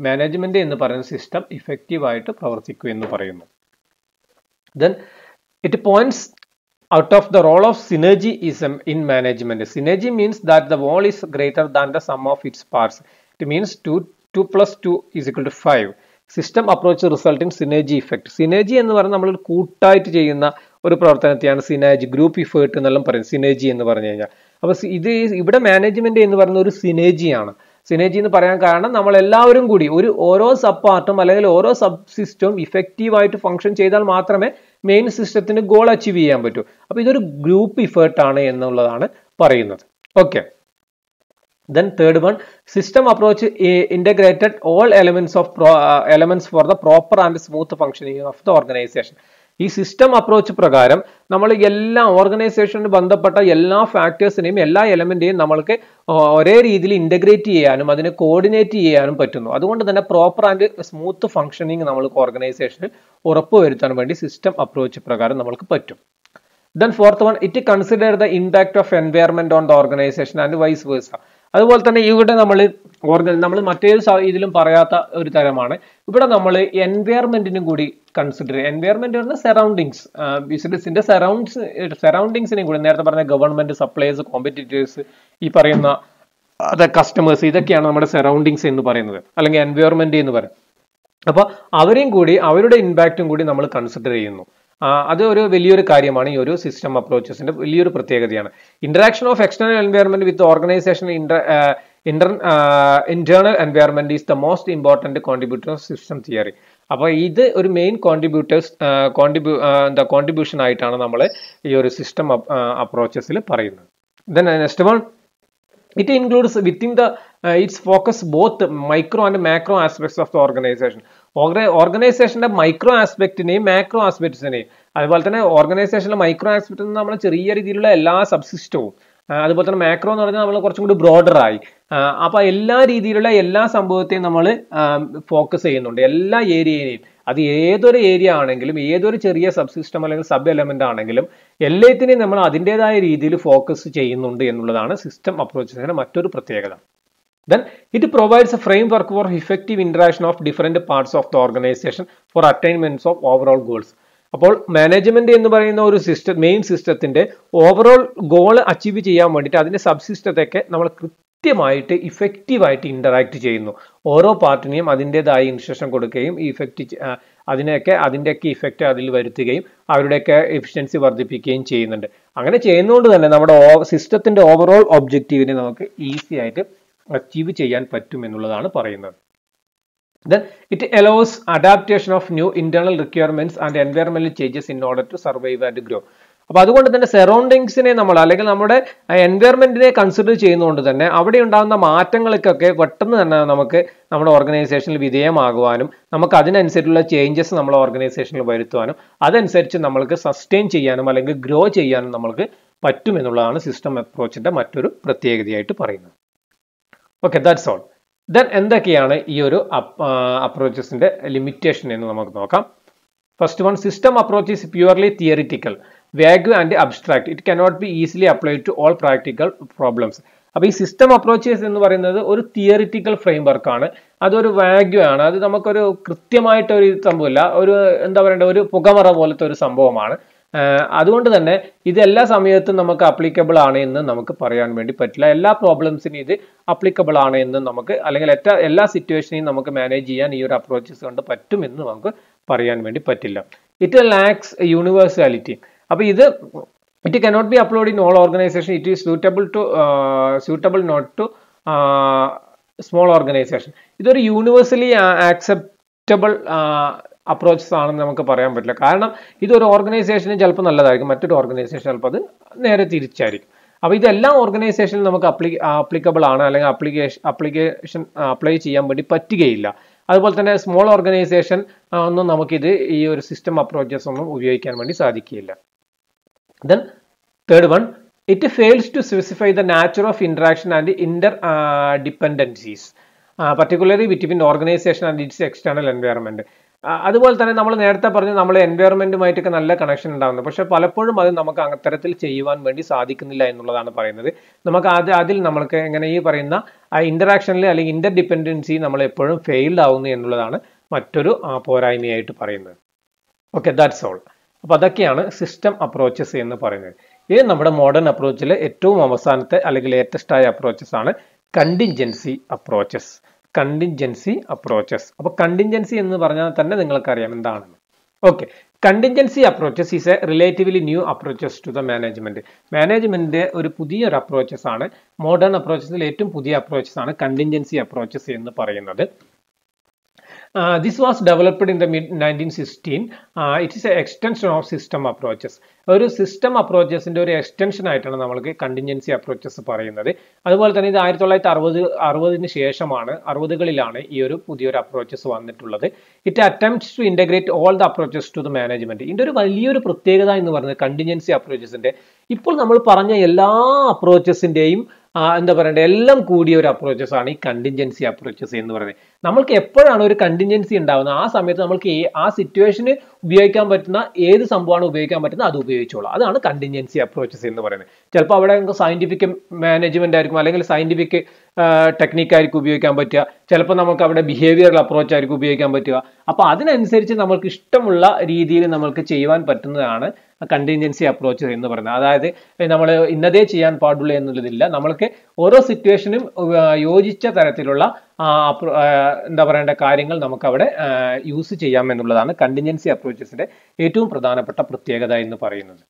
S1: മാനേജ്മെന്റ് എന്ന് പറയുന്ന സിസ്റ്റം ഇഫക്റ്റീവായിട്ട് പ്രവർത്തിക്കൂ എന്ന് പറയുന്നു. Then it points out of the role of synergy is in management. Synergy means that the whole is greater than the sum of its parts. It means 2 + 2 = 5. System approach result in synergy effect. Synergy എന്ന് പറയുന്നത് നമ്മൾ കൂട്ടായിട്ട് ചെയ്യുന്ന ഒരു പ്രവർത്തനത്തെയാണ് synergy, group effort എന്നെല്ലാം പറയും synergy എന്ന് പറഞ്ഞു കഴിഞ്ഞാൽ. അപ്പോൾ ഇവിടെ മാനേജ്മെന്റ് എന്ന് പറയുന്ന ഒരു സിനർജിയാണ്. സിനർജി എന്ന് പറയാൻ കാരണം നമ്മൾ എല്ലാവരും കൂടി ഓരോ സബ് പാർട്ടും അല്ലെങ്കിൽ ഓരോ സബ് സിസ്റ്റവും ഇഫക്റ്റീവായിട്ട് ഫംഗ്ഷൻ ചെയ്താൽ മാത്രമേ മെയിൻ സിസ്റ്റത്തിന് ഗോൾ അച്ചീവ് ചെയ്യാൻ പറ്റൂ. അപ്പോൾ ഇതൊരു ഗ്രൂപ്പ് ഇഫേർട്ട് ആണ് എന്നുള്ളതാണ് പറയുന്നത്. Okay, then third one, system approach integrated all elements for the proper and smooth functioning of the organization. ഈ സിസ്റ്റം അപ്രോച്ച് പ്രകാരം നമ്മൾ എല്ലാ ഓർഗനൈസേഷന് ബന്ധപ്പെട്ട എല്ലാ ഫാക്ടേഴ്സിനെയും എല്ലാ എലമെന്റിനെയും നമ്മൾക്ക് ഒരേ രീതിയിൽ ഇന്റഗ്രേറ്റ് ചെയ്യാനും അതിനെ കോർഡിനേറ്റ് ചെയ്യാനും പറ്റുന്നു. അതുകൊണ്ട് തന്നെ പ്രോപ്പർ ആൻഡ് സ്മൂത്ത് ഫംഗ്ഷനിങ് നമ്മൾക്ക് ഓർഗനൈസേഷനിൽ ഉറപ്പുവരുത്താൻ വേണ്ടി സിസ്റ്റം അപ്രോച്ച് പ്രകാരം നമ്മൾക്ക് പറ്റും. Then fourth one, it consider the impact of environment on the organization and vice versa. അതുപോലെ തന്നെ ഇവിടെ നമ്മൾ മറ്റേത് ഇതിലും പറയാത്ത ഒരു തരമാണ്. ഇവിടെ നമ്മൾ എൻവയറമെന്റിനും കൂടി കൺസിഡർ ചെയ്യുക. എൻവയറമെന്റ് പറഞ്ഞ സറൗണ്ടിങ്സ്, ബിസിനസിന്റെ സറൗണ്ടിങ്സിനെയും കൂടി, നേരത്തെ പറഞ്ഞ ഗവൺമെന്റ്, സപ്ലൈസ്, കോമ്പറ്റീറ്റേഴ്സ്, ഈ പറയുന്ന കസ്റ്റമേഴ്സ്, ഇതൊക്കെയാണ് നമ്മുടെ സറൗണ്ടിങ്സ് എന്ന് പറയുന്നത്, അല്ലെങ്കിൽ എൻവയറമെന്റ് എന്ന് പറയുന്നത്. അപ്പൊ അവരെയും കൂടി അവരുടെ ഇമ്പാക്റ്റും കൂടി നമ്മൾ കൺസിഡർ ചെയ്യുന്നു. അത് ഒരു വലിയൊരു കാര്യമാണ്. ഈ ഒരു സിസ്റ്റം അപ്രോച്ചസിന്റെ വലിയൊരു പ്രത്യേകതയാണ്. Interaction of external environment with organisation internal environment is the most important contributor of system theory. അപ്പോൾ ഇത് ഒരു മെയിൻ കോൺട്രിബ്യൂഷൻ ആയിട്ടാണ് നമ്മൾ ഈ ഒരു സിസ്റ്റം അപ്രോച്ചസിൽ പറയുന്നത്. Then next one, it includes within its focus both micro and macro aspects of the organization. ഓർഗനൈസേഷന്റെ micro ആസ്പെക്റ്റിനെയും macro ആസ്പെക്ട്സിനെയും, അതുപോലെ തന്നെ ഓർഗനൈസേഷനിലെ മൈക്രോ ആസ്പെക്ട് നമ്മൾ ചെറിയ രീതിയിലുള്ള എല്ലാ സബ്സിസ്റ്റവും, അതുപോലെ തന്നെ മാക്രോ എന്ന് പറഞ്ഞാൽ നമ്മൾ കുറച്ചും കൂടി ബ്രോഡറായി. അപ്പൊ എല്ലാ രീതിയിലുള്ള എല്ലാ സംഭവത്തെയും നമ്മൾ ഫോക്കസ് ചെയ്യുന്നുണ്ട്, എല്ലാ ഏരിയയെയും. അത് ഏതൊരു ഏരിയ ആണെങ്കിലും ഏതൊരു ചെറിയ സബ്സിസ്റ്റം അല്ലെങ്കിൽ സബ് എലമെന്റ് ആണെങ്കിലും എല്ലാത്തിനെയും നമ്മൾ അതിൻ്റെതായ രീതിയിൽ ഫോക്കസ് ചെയ്യുന്നുണ്ട് എന്നുള്ളതാണ് സിസ്റ്റം അപ്രോച്ചസിന്റെ മറ്റൊരു പ്രത്യേകത. Then it provides a framework for effective interaction of different parts of the organization for attainments of overall goals. അപ്പോൾ മാനേജ്മെന്റ് എന്ന് പറയുന്ന ഒരു മെയിൻ സിസ്റ്റത്തിന്റെ ഓവറോൾ ഗോൾ അച്ചീവ് ചെയ്യാൻ വേണ്ടിയിട്ട് അതിന്റെ സബ് സിസ്റ്റത്തെയൊക്കെ നമ്മൾ കൃത്യമായിട്ട് ഇഫക്റ്റീവായിട്ട് ഇന്ററാക്ട് ചെയ്യുന്നു. ഓരോ പാർട്ടിനെയും അതിൻ്റെതായ ഇൻസ്ട്രക്ഷൻ കൊടുക്കുകയും അതിൻ്റെയൊക്കെ ഇഫക്റ്റ് അതിൽ വരുത്തുകയും അവരുടെയൊക്കെ എഫിഷ്യൻസി വർദ്ധിപ്പിക്കുകയും ചെയ്യുന്നുണ്ട്. അങ്ങനെ ചെയ്യുന്നതുകൊണ്ട് തന്നെ നമ്മുടെ സിസ്റ്റത്തിന്റെ ഓവറോൾ ഒബ്ജക്റ്റീവിനെ നമുക്ക് ഈസി ആയിട്ട് അച്ചീവ് ചെയ്യാൻ പറ്റും എന്നുള്ളതാണ് പറയുന്നത്. Then it allows adaptation of new internal requirements and environmental changes in order to survive and grow. അപ്പൊ അതുകൊണ്ട് തന്നെ സറൗണ്ടിങ്സിനെ നമ്മൾ അല്ലെങ്കിൽ നമ്മുടെ എൻവയറമെന്റിനെ കൺസിഡർ ചെയ്യുന്നതുകൊണ്ട് തന്നെ അവിടെ ഉണ്ടാകുന്ന മാറ്റങ്ങൾക്കൊക്കെ പെട്ടെന്ന് തന്നെ നമുക്ക് നമ്മുടെ ഓർഗനൈസേഷനിൽ വിധേയമാകുവാനും നമുക്ക് അതിനനുസരിച്ചുള്ള ചേഞ്ചസ് നമ്മുടെ ഓർഗനൈസേഷനിൽ വരുത്തുവാനും അതനുസരിച്ച് നമ്മൾക്ക് സസ്റ്റെയിൻ ചെയ്യാനും അല്ലെങ്കിൽ ഗ്രോ ചെയ്യാനും നമ്മൾക്ക് പറ്റുമെന്നുള്ളതാണ് സിസ്റ്റം അപ്രോച്ചിന്റെ മറ്റൊരു പ്രത്യേകതയായിട്ട് പറയുന്നത്. Okay, that's all. ദെൻ എന്തൊക്കെയാണ് ഈ ഒരു അപ്രോച്ചസിന്റെ ലിമിറ്റേഷൻ എന്ന് നമുക്ക് നോക്കാം. First one, system approach is purely theoretical, vague and abstract. It cannot be easily applied to all practical problems. അപ്പോൾ ഈ സിസ്റ്റം അപ്രോച്ചസ് എന്ന് പറയുന്നത് ഒരു തിയറിറ്റിക്കൽ ഫ്രെയിംവർക്ക് ആണ്, അതൊരു വാഗ്യൂ ആണ്, അത് നമുക്കൊരു കൃത്യമായിട്ടൊരു സംഭവമില്ല, ഒരു എന്താ പറയേണ്ട ഒരു പുകമറ പോലത്തെ ഒരു സംഭവമാണ്. അതുകൊണ്ട് തന്നെ ഇത് എല്ലാ സമയത്തും നമുക്ക് അപ്ലിക്കബിൾ ആണ് എന്ന് നമുക്ക് പറയാൻ വേണ്ടി പറ്റില്ല. എല്ലാ പ്രോബ്ലംസിനും ഇത് അപ്ലിക്കബിൾ ആണ് എന്ന് നമുക്ക്, അല്ലെങ്കിൽ എല്ലാ സിറ്റുവേഷനെയും നമുക്ക് മാനേജ് ചെയ്യാൻ ഈ ഒരു അപ്രോച്ചസ് കൊണ്ട് പറ്റുമെന്ന് നമുക്ക് പറയാൻ വേണ്ടി പറ്റില്ല. It lakhs universality. അപ്പോൾ ഇത് it cannot B upload in all organisation. It is suitable not to small organisation. ഇതൊരു യൂണിവേഴ്സലി ആക്സെപ്റ്റബിൾ അപ്രോച്ചസ് ആണെന്ന് നമുക്ക് പറയാൻ പറ്റില്ല. കാരണം ഇതൊരു ഓർഗനൈസേഷന് ചിലപ്പോൾ നല്ലതായിരിക്കും, മറ്റൊരു ഓർഗനൈസേഷൻ ചിലപ്പോൾ അത് നേരെ തിരിച്ചായിരിക്കും. അപ്പോൾ ഇതെല്ലാ ഓർഗനൈസേഷനിലും നമുക്ക് അപ്ലിക്കബിൾ ആണ്, അല്ലെങ്കിൽ അപ്ലിക്കേഷൻ അപ്ലൈ ചെയ്യാൻ വേണ്ടി പറ്റുകയില്ല. അതുപോലെ തന്നെ സ്മോൾ ഓർഗനൈസേഷൻ ഒന്നും നമുക്കിത് ഈ ഒരു സിസ്റ്റം അപ്രോച്ചസ് ഒന്നും ഉപയോഗിക്കാൻ വേണ്ടി സാധിക്കുകയില്ല. Then third one, it fails to specify the nature of interaction and interdependencies, particularly between organization and its external environment. അതുപോലെ തന്നെ നമ്മൾ നേരത്തെ പറഞ്ഞു നമ്മൾ എൻവയറമെന്റുമായിട്ടൊക്കെ നല്ല കണക്ഷൻ ഉണ്ടാകുന്നത്, പക്ഷെ പലപ്പോഴും അത് നമുക്ക് അത്തരത്തിൽ ചെയ്യുവാൻ വേണ്ടി സാധിക്കുന്നില്ല എന്നുള്ളതാണ് പറയുന്നത്. നമുക്ക് അതിൽ നമ്മൾക്ക് എങ്ങനെ ഈ പറയുന്ന ഇന്ററാക്ഷനിൽ അല്ലെങ്കിൽ ഇന്റർഡിപെൻഡൻസി നമ്മൾ എപ്പോഴും ഫെയിൽഡ് ആവുന്നു എന്നുള്ളതാണ് മറ്റൊരു പോരായ്മയായിട്ട് പറയുന്നത്. Okay, that's all. അപ്പോൾ അതൊക്കെയാണ് സിസ്റ്റം അപ്രോച്ചസ് എന്ന് പറയുന്നത്. ഇത് നമ്മുടെ മോഡേൺ അപ്രോച്ചിൽ ഏറ്റവും അവസാനത്തെ അല്ലെങ്കിൽ ലേറ്റസ്റ്റ് ആയ അപ്രോച്ചസ് ആണ് കണ്ടിൻജൻസി അപ്രോച്ചസ്. അപ്പോൾ കണ്ടിൻജൻസി എന്ന് പറഞ്ഞാൽ തന്നെ നിങ്ങൾക്കറിയാം എന്താണെന്ന്. Okay, contingency approaches is a relatively new approaches to the മാനേജ്മെന്റിന്റെ ഒരു പുതിയൊരു അപ്രോച്ചസ് ആണ്. മോഡേൺ അപ്രോച്ചസിൽ ഏറ്റവും പുതിയ അപ്രോച്ചസ് ആണ് കണ്ടിൻജൻസി അപ്രോച്ചസ് എന്ന് പറയുന്നത്. This was developed in the mid-1916. It is an extension of system approaches. ഒരു സിസ്റ്റം അപ്രോച്ചസിന്റെ ഒരു എക്സ്റ്റൻഷൻ ആയിട്ടാണ് നമ്മൾക്ക് കണ്ടിൻജൻസി അപ്രോച്ചസ് പറയുന്നത്. അതുപോലെ തന്നെ ഇത് 1960 ശേഷമാണ്, 60കളിലാണ് ഈ ഒരു പുതിയൊരു അപ്രോച്ചസ് വന്നിട്ടുള്ളത്. It attempts to integrate all the approaches to the management. ഇതിന്റെ ഒരു വലിയൊരു പ്രത്യേകത എന്ന് പറയുന്നത് കണ്ടിൻജൻസി അപ്രോച്ചസിന്റെ ഇപ്പോൾ നമ്മൾ പറഞ്ഞ എല്ലാ അപ്രോച്ചസിന്റെയും എന്താ പറയണ്ടേ എല്ലാം കൂടിയ ഒരു അപ്രോച്ചസ് ആണ് ഈ കണ്ടിൻജൻസി അപ്രോച്ചസ് എന്ന് പറയുന്നത്. നമ്മൾക്ക് എപ്പോഴാണ് ഒരു കണ്ടിൻജൻസി ഉണ്ടാകുന്നത് ആ സമയത്ത് നമ്മൾക്ക് ആ സിറ്റുവേഷന് ഉപയോഗിക്കാൻ പറ്റുന്ന ഏത് സംഭവമാണ് ഉപയോഗിക്കാൻ പറ്റുന്നത് അത് ഉപയോഗിച്ചോളാം. അതാണ് കണ്ടിൻജൻസി അപ്രോച്ചസ് എന്ന് പറയുന്നത്. ചിലപ്പോൾ അവിടെ സയന്റിഫിക് മാനേജ്മെന്റ് ആയിരിക്കും, അല്ലെങ്കിൽ സയന്റിഫിക് ടെക്നിക്കായിരിക്കും ഉപയോഗിക്കാൻ പറ്റുക, ചിലപ്പോൾ നമുക്ക് അവിടെ ബിഹേവിയറൽ അപ്രോച്ച് ആയിരിക്കും ഉപയോഗിക്കാൻ പറ്റുക. അപ്പോൾ അതിനനുസരിച്ച് നമ്മൾക്ക് ഇഷ്ടമുള്ള രീതിയിൽ നമ്മൾക്ക് ചെയ്യുവാൻ പറ്റുന്നതാണ് കണ്ടിൻജൻസി അപ്രോച്ച് എന്ന് പറയുന്നത്. അതായത് നമ്മൾ ഇന്നതേ ചെയ്യാൻ പാടുള്ളൂ എന്നുള്ളതില്ല, നമ്മൾക്ക് ഓരോ സിറ്റുവേഷനും യോജിച്ച തരത്തിലുള്ള എന്താ പറയേണ്ട കാര്യങ്ങൾ നമുക്ക് അവിടെ യൂസ് ചെയ്യാം എന്നുള്ളതാണ് കണ്ടിൻജൻസി അപ്രോച്ചസിന്റെ ഏറ്റവും പ്രധാനപ്പെട്ട പ്രത്യേകത എന്ന് പറയുന്നത്.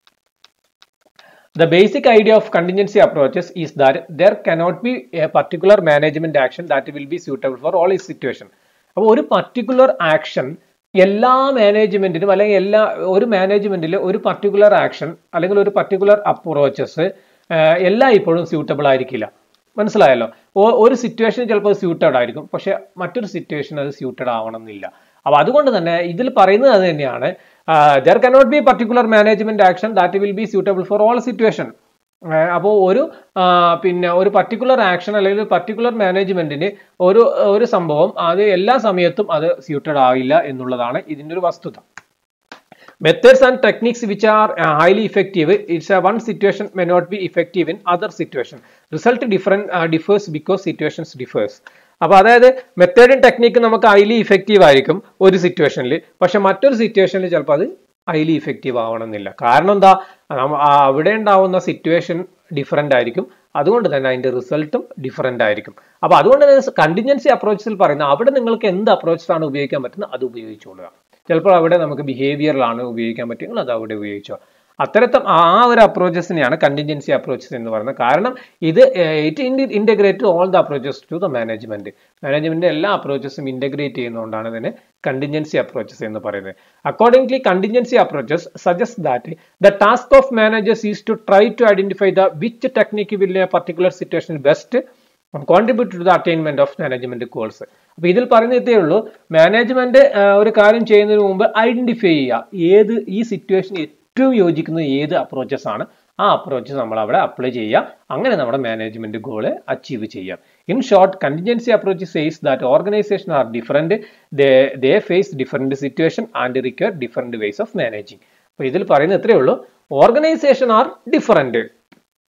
S1: The basic idea of contingency approaches is that there cannot be a particular management action that will be suitable for all situations. അപ്പോൾ ഒരു പർട്ടിക്കുലർ ആക്ഷൻ എല്ലാ മാനേജ്മെന്റിനും അല്ലെങ്കിൽ ഒരു മാനേജ്മെന്റിൽ ഒരു പർട്ടിക്കുലർ ആക്ഷൻ അല്ലെങ്കിൽ ഒരു പർട്ടിക്കുലർ അപ്രോച്ചസ് ഇപ്പോഴും സ്യൂട്ടബിൾ ആയിരിക്കില്ല. മനസ്സിലായല്ലോ? ഒരു സിറ്റുവേഷൻ ചിലപ്പോൾ സ്യൂട്ടഡ് ആയിരിക്കും, പക്ഷെ മറ്റൊരു സിറ്റുവേഷൻ അത് സ്യൂട്ടഡ് ആവണമെന്നില്ല. അപ്പോൾ അതുകൊണ്ട് തന്നെ ഇതിൽ പറയുന്നത് അത് തന്നെയാണ്, there cannot be particular management action that will be suitable for all situation. അപ്പോൾ ഒരു പർട്ടിക്കുലർ ആക്ഷൻ അല്ലെങ്കിൽ പർട്ടിക്കുലർ മാനേജ്മെന്റിന് ഒരു സംഭവം അത് എല്ലാ സമയത്തും അത് സ്യൂട്ടഡ് ആവില്ല എന്നുള്ളതാണ് ഇതിന്റെ ഒരു വസ്തുത. Methods and techniques which are highly effective, it's one situation may not be effective in other situation. Result differs because situations differs. അപ്പോൾ അതായത് മെത്തേഡും ടെക്നിക്കും നമുക്ക് ഹൈലി ഇഫക്റ്റീവ് ആയിരിക്കും ഒരു സിറ്റുവേഷനിൽ, പക്ഷെ മറ്റൊരു സിറ്റുവേഷനിൽ ചിലപ്പോൾ അത് ഹൈലി ഇഫക്റ്റീവ് ആവണമെന്നില്ല. കാരണം എന്താ, അവിടെ ഉണ്ടാവുന്ന സിറ്റുവേഷൻ ഡിഫറെൻ്റ് ആയിരിക്കും, അതുകൊണ്ട് തന്നെ അതിന്റെ റിസൾട്ടും ഡിഫറെൻ്റ് ആയിരിക്കും. അപ്പോൾ അതുകൊണ്ട് തന്നെ കണ്ടിൻജൻസി അപ്രോച്ചിൽ പറയുന്ന അവിടെ നിങ്ങൾക്ക് എന്ത് അപ്രോച്ചാണ് ഉപയോഗിക്കാൻ പറ്റുന്നത് അത് ഉപയോഗിച്ചോളുക. ചിലപ്പോൾ അവിടെ നമുക്ക് ബിഹേവിയറിലാണ് ഉപയോഗിക്കാൻ പറ്റുമെങ്കിൽ അത് അവിടെ ഉപയോഗിച്ചോ. അത്തരത്തിൽ ഒരു അപ്രോച്ചസിനെയാണ് കണ്ടിൻജൻസി അപ്രോച്ചസ് എന്ന് പറയുന്നത്. കാരണം ഇത് integrate all the approaches to the മാനേജ്മെന്റിന്റെ എല്ലാ അപ്രോച്ചസും ഇന്റഗ്രേറ്റ് ചെയ്യുന്നതുകൊണ്ടാണ് ഇതിനെ കണ്ടിൻജൻസി അപ്രോച്ചസ് എന്ന് പറയുന്നത്. Accordingly contingency approaches suggest that the task of managers is to try to identify the which technique will a particular situation best contribute to the attainment of management goals. അപ്പൊ ഇതിൽ പറഞ്ഞതേ ഉള്ളൂ, management ഒരു കാര്യം ചെയ്യുന്നതിന് മുമ്പ് ഐഡന്റിഫൈ ചെയ്യുക ഈ സിറ്റുവേഷൻ ഏറ്റവും യോജിക്കുന്ന ഏത് അപ്രോച്ചസ് ആണ് ആ അപ്രോച്ച് നമ്മൾ അവിടെ അപ്ലൈ ചെയ്യുക. അങ്ങനെ നമ്മുടെ മാനേജ്മെന്റ് ഗോള് അച്ചീവ് ചെയ്യാം. In short, contingency approach says that organisation are different, they face different situation and require different ways of managing. അപ്പോൾ ഇതിൽ പറയുന്നത് എത്രയേ ഉള്ളൂ, organisation are different,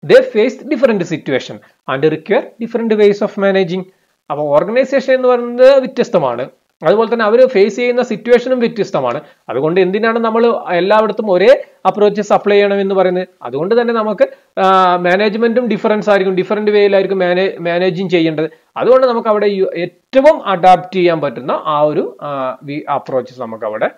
S1: they face different situation and require different ways of managing. അപ്പോൾ organisation എന്ന് പറയുന്നത് വ്യത്യസ്തമാണ്, അതുപോലെ തന്നെ അവർ ഫേസ് ചെയ്യുന്ന സിറ്റുവേഷനും വ്യത്യസ്തമാണ്. അതുകൊണ്ട് എന്തിനാണ് നമ്മൾ എല്ലായിടത്തും ഒരേ അപ്രോച്ചസ് അപ്ലൈ ചെയ്യണം എന്ന് പറയുന്നത്? അതുകൊണ്ട് തന്നെ നമുക്ക് മാനേജ്മെന്റും ഡിഫറൻസ് ആയിരിക്കും, ഡിഫറെന്റ് വേയിലായിരിക്കും മാനേജിങ് ചെയ്യേണ്ടത്. അതുകൊണ്ട് നമുക്ക് അവിടെ ഏറ്റവും അഡാപ്റ്റ് ചെയ്യാൻ പറ്റുന്ന ആ ഒരു അപ്രോച്ചസ് നമുക്ക് അവിടെ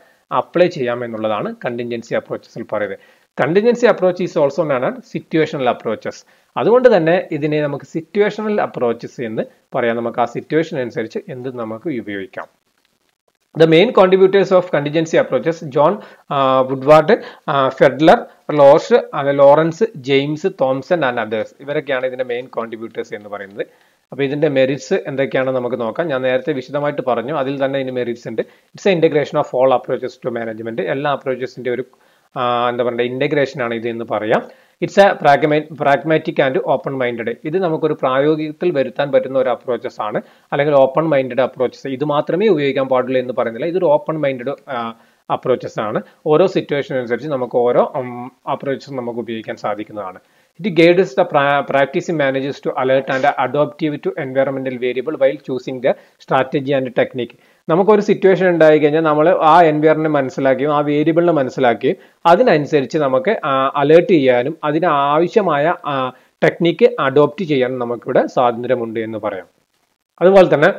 S1: അപ്ലൈ ചെയ്യാം എന്നുള്ളതാണ് കണ്ടിൻജൻസി അപ്രോച്ചസിൽ പറയുന്നത്. Contingency approach is also known as situational approaches. അതുകൊണ്ട് തന്നെ ഇതിനെ നമുക്ക് സിറ്റുവേഷണൽ അപ്രോച്ചസ് എന്ന് പറയാം. നമുക്ക് ആ സിറ്റുവേഷൻ അനുസരിച്ച് എന്ത് നമുക്ക് ഉപയോഗിക്കാം. The main contributors of contingency approaches, John Woodward, Fedler, Lawrence, James, Thompson and others. ഇവരൊക്കെയാണ് ഇതിന്റെ മെയിൻ കോൺട്രിബ്യൂട്ടേഴ്സ് എന്ന് പറയുന്നത്. അപ്പോൾ ഇതിന്റെ മെറിറ്റ്സ് എന്തൊക്കെയാണെന്ന് നമുക്ക് നോക്കാം. ഞാൻ നേരത്തെ വിശദമായിട്ട് പറഞ്ഞു, അതിൽ തന്നെ ഇതിന് മെറിറ്റ്സ് ഉണ്ട്. It's a integration of all approaches to management. എല്ലാ അപ്രോച്ചസിന്റെ ഒരു എന്താ പറയുക ഇന്റഗ്രേഷൻ ആണ് ഇത് എന്ന് പറയാം. It's A pragmatic and open minded. ഇത് നമുക്കൊരു പ്രായോഗികത്തിൽ വരുത്താൻ പറ്റുന്ന ഒരു അപ്രോച്ചസ് ആണ്, അല്ലെങ്കിൽ ഓപ്പൺ മൈൻഡഡ് അപ്രോച്ചസ്. ഇത് മാത്രമേ ഉപയോഗിക്കാൻ പാടുള്ളൂ എന്ന് പറയുന്നില്ല, ഇതൊരു ഓപ്പൺ മൈൻഡഡ് അപ്രോച്ചസ് ആണ്. ഓരോ സിറ്റുവേഷൻ അനുസരിച്ച് നമുക്ക് ഓരോ അപ്രോച്ചസ് നമുക്ക് ഉപയോഗിക്കാൻ സാധിക്കുന്നതാണ്. It guides the practicing managers to alert and adaptive to environmental variable while choosing the strategy and technique. നമുക്കൊരു സിറ്റുവേഷൻ ഉണ്ടായി കഴിഞ്ഞാൽ നമ്മൾ ആ എൻവയറമെന്റ് മനസ്സിലാക്കിയും ആ വേരിയബിളിനെ മനസ്സിലാക്കിയും അതിനനുസരിച്ച് നമുക്ക് അലേർട്ട് ചെയ്യാനും അതിന് ആവശ്യമായ ടെക്നിക്ക് അഡോപ്റ്റ് ചെയ്യാനും നമുക്കിവിടെ സ്വാതന്ത്ര്യമുണ്ട് എന്ന് പറയാം. അതുപോലെ തന്നെ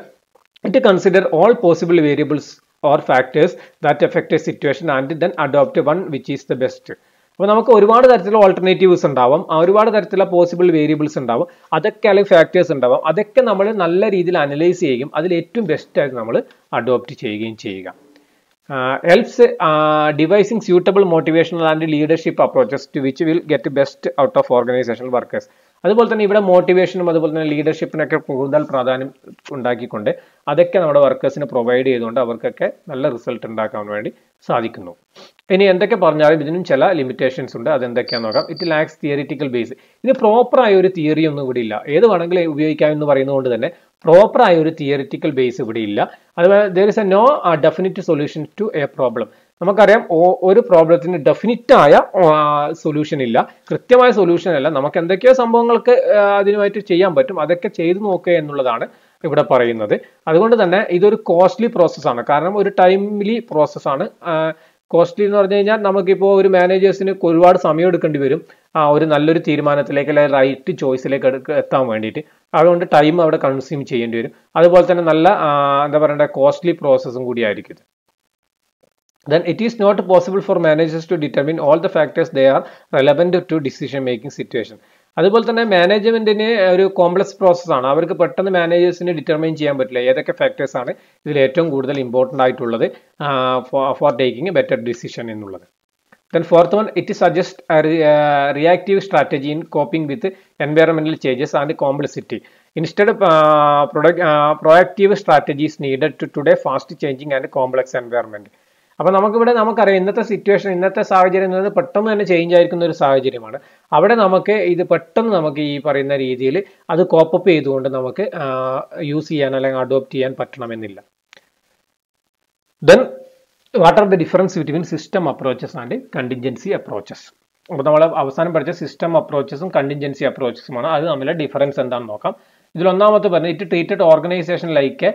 S1: it consider all possible variables or factors that effect A situation and then adopt one which is the best. അപ്പോൾ നമുക്ക് ഒരുപാട് തരത്തിലുള്ള ഓൾട്ടർനേറ്റീവ്സ് ഉണ്ടാവും, ഒരുപാട് തരത്തിലുള്ള പോസിബിൾ വേരിയബിൾസ് ഉണ്ടാവും, അതൊക്കെ അല്ലെങ്കിൽ ഫാക്ടേഴ്സ് ഉണ്ടാവും. അതൊക്കെ നമ്മൾ നല്ല രീതിയിൽ അനലൈസ് ചെയ്യുകയും അതിൽ ഏറ്റവും ബെസ്റ്റ് ആയിട്ട് നമ്മൾ അഡോപ്റ്റ് ചെയ്യുകയും ചെയ്യുക. Helps devising suitable motivational and leadership approaches to which will get best out of organisational workers. അതുപോലെ തന്നെ ഇവിടെ മോട്ടിവേഷനും അതുപോലെ തന്നെ ലീഡർഷിപ്പിനൊക്കെ കൂടുതൽ പ്രാധാന്യം ഉണ്ടാക്കിക്കൊണ്ട് അതൊക്കെ നമ്മുടെ വർക്കേഴ്സിന് പ്രൊവൈഡ് ചെയ്തുകൊണ്ട് അവർക്കൊക്കെ നല്ല റിസൾട്ട് ഉണ്ടാക്കാൻ വേണ്ടി സാധിക്കുന്നു. ഇനി എന്തൊക്കെ പറഞ്ഞാലും ഇതിനും ചില ലിമിറ്റേഷൻസ് ഉണ്ട്, അതെന്തൊക്കെയാണെന്ന് നോക്കാം. It lakhs theoretical base. ഇത് പ്രോപ്പറായ ഒരു തിയറി ഒന്നും ഇവിടെ ഇല്ല. ഏത് വേണമെങ്കിലും ഉപയോഗിക്കാം എന്ന് പറയുന്നതുകൊണ്ട് തന്നെ പ്രോപ്പറായ ഒരു തിയറിറ്റിക്കൽ ബേസ് ഇവിടെ ഇല്ല. അതുപോലെ there is a no definite solution to a problem. നമുക്കറിയാം ഒരു പ്രോബ്ലത്തിന് ഡെഫിനിറ്റ് ആയ സൊല്യൂഷൻ ഇല്ല, കൃത്യമായ സൊല്യൂഷൻ അല്ല. നമുക്ക് എന്തൊക്കെയോ സംഭവങ്ങൾക്ക് അതിനുമായിട്ട് ചെയ്യാൻ പറ്റും, അതൊക്കെ ചെയ്തു നോക്കുക എന്നുള്ളതാണ് ഇവിടെ പറയുന്നത്. അതുകൊണ്ട് തന്നെ ഇതൊരു കോസ്റ്റ്ലി പ്രോസസ്സാണ്, കാരണം ഒരു ടൈംലി പ്രോസസ്സാണ്. കോസ്റ്റ്ലി എന്ന് പറഞ്ഞു കഴിഞ്ഞാൽ നമുക്കിപ്പോൾ ഒരു മാനേജേഴ്സിന് ഒരുപാട് സമയം എടുക്കേണ്ടി വരും ഒരു നല്ലൊരു തീരുമാനത്തിലേക്ക് അല്ലെങ്കിൽ റൈറ്റ് ചോയ്സിലേക്ക് എത്താൻ വേണ്ടിയിട്ട്. അതുകൊണ്ട് ടൈം അവിടെ കൺസ്യൂം ചെയ്യേണ്ടി വരും. അതുപോലെ തന്നെ നല്ല എന്താ പറയണ്ട കോസ്റ്റ്ലി പ്രോസസ്സും കൂടി ആയിരിക്കും. Then it is not possible for managers to determine all the factors they are relevant to decision making situation. അതുപോലെ തന്നെ മാനേജ്മെന്റിന് ഒരു കോംപ്ലക്സ് പ്രോസസ്സാണ്. അവർക്ക് പെട്ടെന്ന് മാനേജേഴ്സിന് ഡിറ്റർമൈൻ ചെയ്യാൻ പറ്റില്ല ഏതൊക്കെ ഫാക്ടേഴ്സ് ആണ് ഇതിൽ ഏറ്റവും കൂടുതൽ ഇമ്പോർട്ടൻ്റ് ആയിട്ടുള്ളത് four taking A better decision എന്നുള്ളത്. Then fourth one, it suggests a reactive strategy in coping with environmental changes and complexity. Instead of proactive strategies needed to today fast changing and complex environment. അപ്പോൾ നമുക്കറിയാം ഇന്നത്തെ situation, ഇന്നത്തെ സാഹചര്യം എന്നത് പെട്ടെന്ന് തന്നെ change ആയിരിക്കുന്ന ഒരു സാഹചര്യമാണ്. അവിടെ നമുക്ക് ഇത് പെട്ടെന്ന് നമുക്ക് ഈ പറയുന്ന രീതിയിൽ അത് കോപ്പപ്പ് ചെയ്തുകൊണ്ട് നമുക്ക് യൂസ് ചെയ്യാൻ അല്ലെങ്കിൽ അഡോപ്റ്റ് ചെയ്യാൻ പറ്റണമെന്നില്ല. Then what are the difference between system approaches and contingency approaches. അപ്പോൾ നമ്മൾ അവസാനം പഠിച്ച സിസ്റ്റം അപ്രോച്ചസും കണ്ടിൻജൻസി അപ്രോച്ചസുമാണ്. അത് തമ്മിലെ ഡിഫറൻസ് എന്താണെന്ന് നോക്കാം. ഇതിൽ ഒന്നാമത്തെ പറഞ്ഞത് it treated organisation like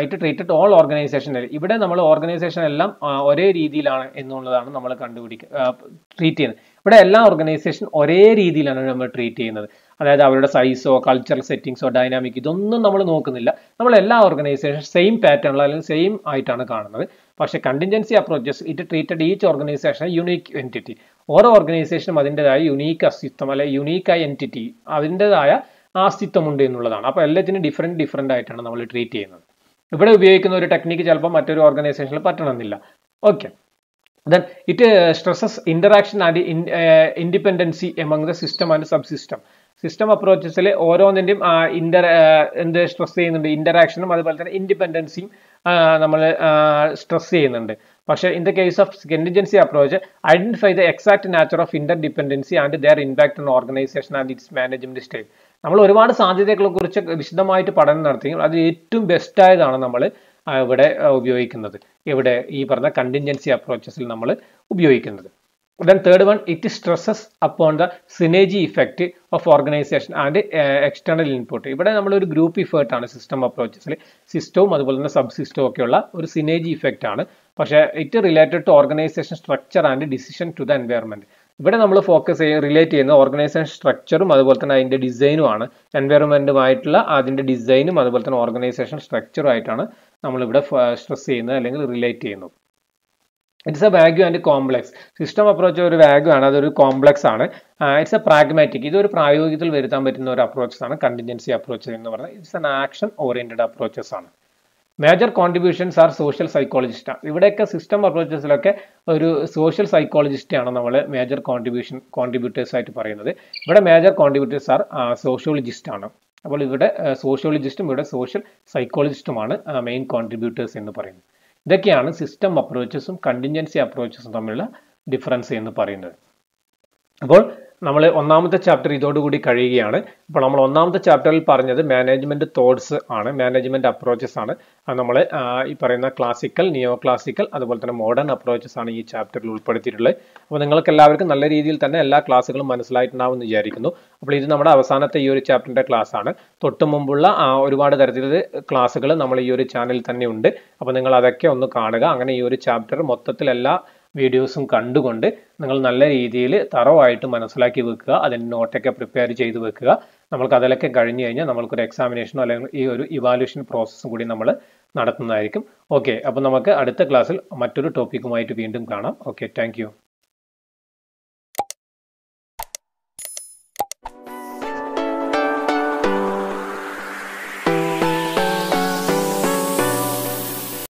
S1: it treated all organisation. ഇവിടെ നമ്മൾ ഓർഗനൈസേഷൻ എല്ലാം ഒരേ രീതിയിലാണ് എന്നുള്ളതാണ് നമ്മൾ ട്രീറ്റ് ചെയ്യുന്നത്. ഇവിടെ എല്ലാ ഓർഗനൈസേഷൻ ഒരേ രീതിയിലാണ് നമ്മൾ ട്രീറ്റ് ചെയ്യുന്നത്. അതായത് അവരുടെ സൈസോ കൾച്ചറൽ സെറ്റിങ്സോ ഡൈനാമിക് ഇതൊന്നും നമ്മൾ നോക്കുന്നില്ല. നമ്മൾ എല്ലാ ഓർഗനൈസേഷൻ സെയിം പാറ്റേണിൽ അല്ലെങ്കിൽ സെയിം ആയിട്ടാണ് കാണുന്നത്. പക്ഷേ contingency approaches it treated each organisation unique entity. ഓരോ ഓർഗനൈസേഷനും അതിൻ്റെതായ യുണീക്ക് അസ്തിത്വം അല്ലെങ്കിൽ യുണീക്കായ എൻറ്റിറ്റി അതിൻ്റെതായ അസ്തിത്വമുണ്ട് എന്നുള്ളതാണ്. അപ്പോൾ എല്ലാത്തിനും ഡിഫറെൻ്റ് ആയിട്ടാണ് നമ്മൾ ട്രീറ്റ് ചെയ്യുന്നത്. ഇവിടെ ഉപയോഗിക്കുന്ന ഒരു ടെക്നിക്ക് ചിലപ്പോൾ മറ്റൊരു ഓർഗനൈസേഷനിൽ പറ്റണമെന്നില്ല. Okay. Then it stresses interaction and independency among the system and subsystem. System അപ്രോച്ചസിൽ ഓരോന്നിൻ്റെയും സ്ട്രെസ് ചെയ്യുന്നുണ്ട് ഇന്ററാക്ഷനും അതുപോലെ തന്നെ ഇൻഡിപെൻഡൻസിയും നമ്മൾ സ്ട്രെസ് ചെയ്യുന്നുണ്ട്. പക്ഷേ in the case of contingency approach identify the exact nature of interdependency and their impact on organisation and its management style. നമ്മൾ ഒരുപാട് സാധ്യതകളെ കുറിച്ച് വിശദമായിട്ട് പഠനം നടത്തി അത് ഏറ്റവും ബെസ്റ്റ് ആയതാണ് നമ്മൾ ഇവിടെ ഉപയോഗിക്കുന്നത്. ഇവിടെ ഈ പറഞ്ഞ കണ്ടിൻജൻസി അപ്രോച്ചസിൽ നമ്മൾ ഉപയോഗിക്കുന്നത്. Then third one, it stresses upon the synergy effect of organization and external input. ഇവിടെ നമ്മൾ ഒരു ഗ്രൂപ്പ് ഇഫേർട്ട് ആണ് സിസ്റ്റം അപ്രോച്ചസിൽ. സിസ്റ്റവും അതുപോലെ തന്നെ സബ് സിസ്റ്റവും ഒക്കെയുള്ള ഒരു സിനേജി ഇഫക്റ്റ് ആണ്. പക്ഷേ it related to organisation structure and decision to the environment. ഇവിടെ നമ്മൾ റിലേറ്റ് ചെയ്യുന്ന ഓർഗനൈസേഷൻ സ്ട്രക്ചറും അതുപോലെ തന്നെ അതിന്റെ ഡിസൈനും ആണ്. എൻവയറമെന്റുമായിട്ടുള്ള അതിന്റെ ഡിസൈനും അതുപോലെ തന്നെ ഓർഗനൈസേഷൻ സ്ട്രക്ചറും ആയിട്ടാണ് നമ്മളിവിടെ സ്ട്രെസ് ചെയ്യുന്നത് അല്ലെങ്കിൽ റിലേറ്റ് ചെയ്യുന്നത്. It's a vague and complex. System approach ഒരു വാഗ്യൂ ആണ്, അതൊരു കോംപ്ലക്സ് ആണ്. ഇറ്റ്സ് എ പ്രാഗ്മാറ്റിക്, ഇതൊരു പ്രായോഗികത്തിൽ വരുത്താൻ പറ്റുന്ന ഒരു അപ്രോച്ചസ് ആണ് കണ്ടിൻജൻസി അപ്രോച്ച് എന്ന് പറഞ്ഞാൽ. It's an action oriented approaches ആണ്. Major contributions are social psychologist ആണ്. ഇവിടെയൊക്കെ സിസ്റ്റം അപ്രോച്ചസിലൊക്കെ ഒരു സോഷ്യൽ സൈക്കോളജിസ്റ്റ് ആണ് നമ്മൾ മേജർ കോൺട്രിബ്യൂട്ടേഴ്സ് ആയിട്ട് പറയുന്നത്. ഇവിടെ മേജർ കോൺട്രിബ്യൂട്ടേഴ്സ് ആർ സോഷ്യോളജിസ്റ്റ് ആണ്. അപ്പോൾ ഇവിടെ സോഷ്യോളജിസ്റ്റും ഇവിടെ സോഷ്യൽ സൈക്കോളജിസ്റ്റുമാണ് മെയിൻ കോൺട്രിബ്യൂട്ടേഴ്സ് എന്ന് പറയുന്നത്. ഇതൊക്കെയാണ് സിസ്റ്റം അപ്രോച്ചസും കണ്ടിൻജൻസി അപ്രോച്ചസും തമ്മിലുള്ള ഡിഫറൻസ് എന്ന് പറയുന്നത്. അപ്പോൾ നമ്മൾ ഒന്നാമത്തെ ചാപ്റ്റർ ഇതോടുകൂടി കഴിയുകയാണ്. അപ്പോൾ നമ്മൾ ഒന്നാമത്തെ ചാപ്റ്ററിൽ പറഞ്ഞത് മാനേജ്മെന്റ് തോട്ട്സ് ആണ്, മാനേജ്മെന്റ് അപ്രോച്ചസ് ആണ്. നമ്മൾ ഈ പറയുന്ന ക്ലാസിക്കൽ, നിയോ ക്ലാസിക്കൽ അതുപോലെ തന്നെ മോഡേൺ അപ്രോച്ചസ് ആണ് ഈ ചാപ്റ്ററിൽ ഉൾപ്പെടുത്തിയിട്ടുള്ളത്. അപ്പോൾ നിങ്ങൾക്ക് എല്ലാവർക്കും നല്ല രീതിയിൽ തന്നെ എല്ലാ ക്ലാസ്സുകളും മനസ്സിലായിട്ടുണ്ടാവുമെന്ന് വിചാരിക്കുന്നു. അപ്പോൾ ഇത് നമ്മുടെ അവസാനത്തെ ഈ ഒരു ചാപ്റ്ററിന്റെ ക്ലാസ് ആണ്. തൊട്ട് മുമ്പുള്ള ഒരുപാട് തരത്തിലുള്ള ക്ലാസ്സുകൾ നമ്മൾ ഈ ഒരു ചാനലിൽ തന്നെ ഉണ്ട്. അപ്പോൾ നിങ്ങൾ അതൊക്കെ ഒന്ന് കാണുക. അങ്ങനെ ഈ ഒരു ചാപ്റ്റർ മൊത്തത്തിൽ എല്ലാ വീഡിയോസും കണ്ടുകൊണ്ട് നിങ്ങൾ നല്ല രീതിയിൽ തറവായിട്ട് മനസ്സിലാക്കി വെക്കുക. അതിന് നോട്ടൊക്കെ പ്രിപ്പയർ ചെയ്ത് വെക്കുക. നമ്മൾക്ക് അതിലൊക്കെ കഴിഞ്ഞു കഴിഞ്ഞാൽ നമ്മൾക്കൊരു എക്സാമിനേഷനോ അല്ലെങ്കിൽ ഈ ഒരു ഇവാലുവേഷൻ പ്രോസസ്സും കൂടി നമ്മൾ നടത്തുന്നതായിരിക്കും. ഓക്കെ, അപ്പോൾ നമുക്ക് അടുത്ത ക്ലാസ്സിൽ മറ്റൊരു ടോപ്പിക്കുമായിട്ട് വീണ്ടും കാണാം. Okay, thank you.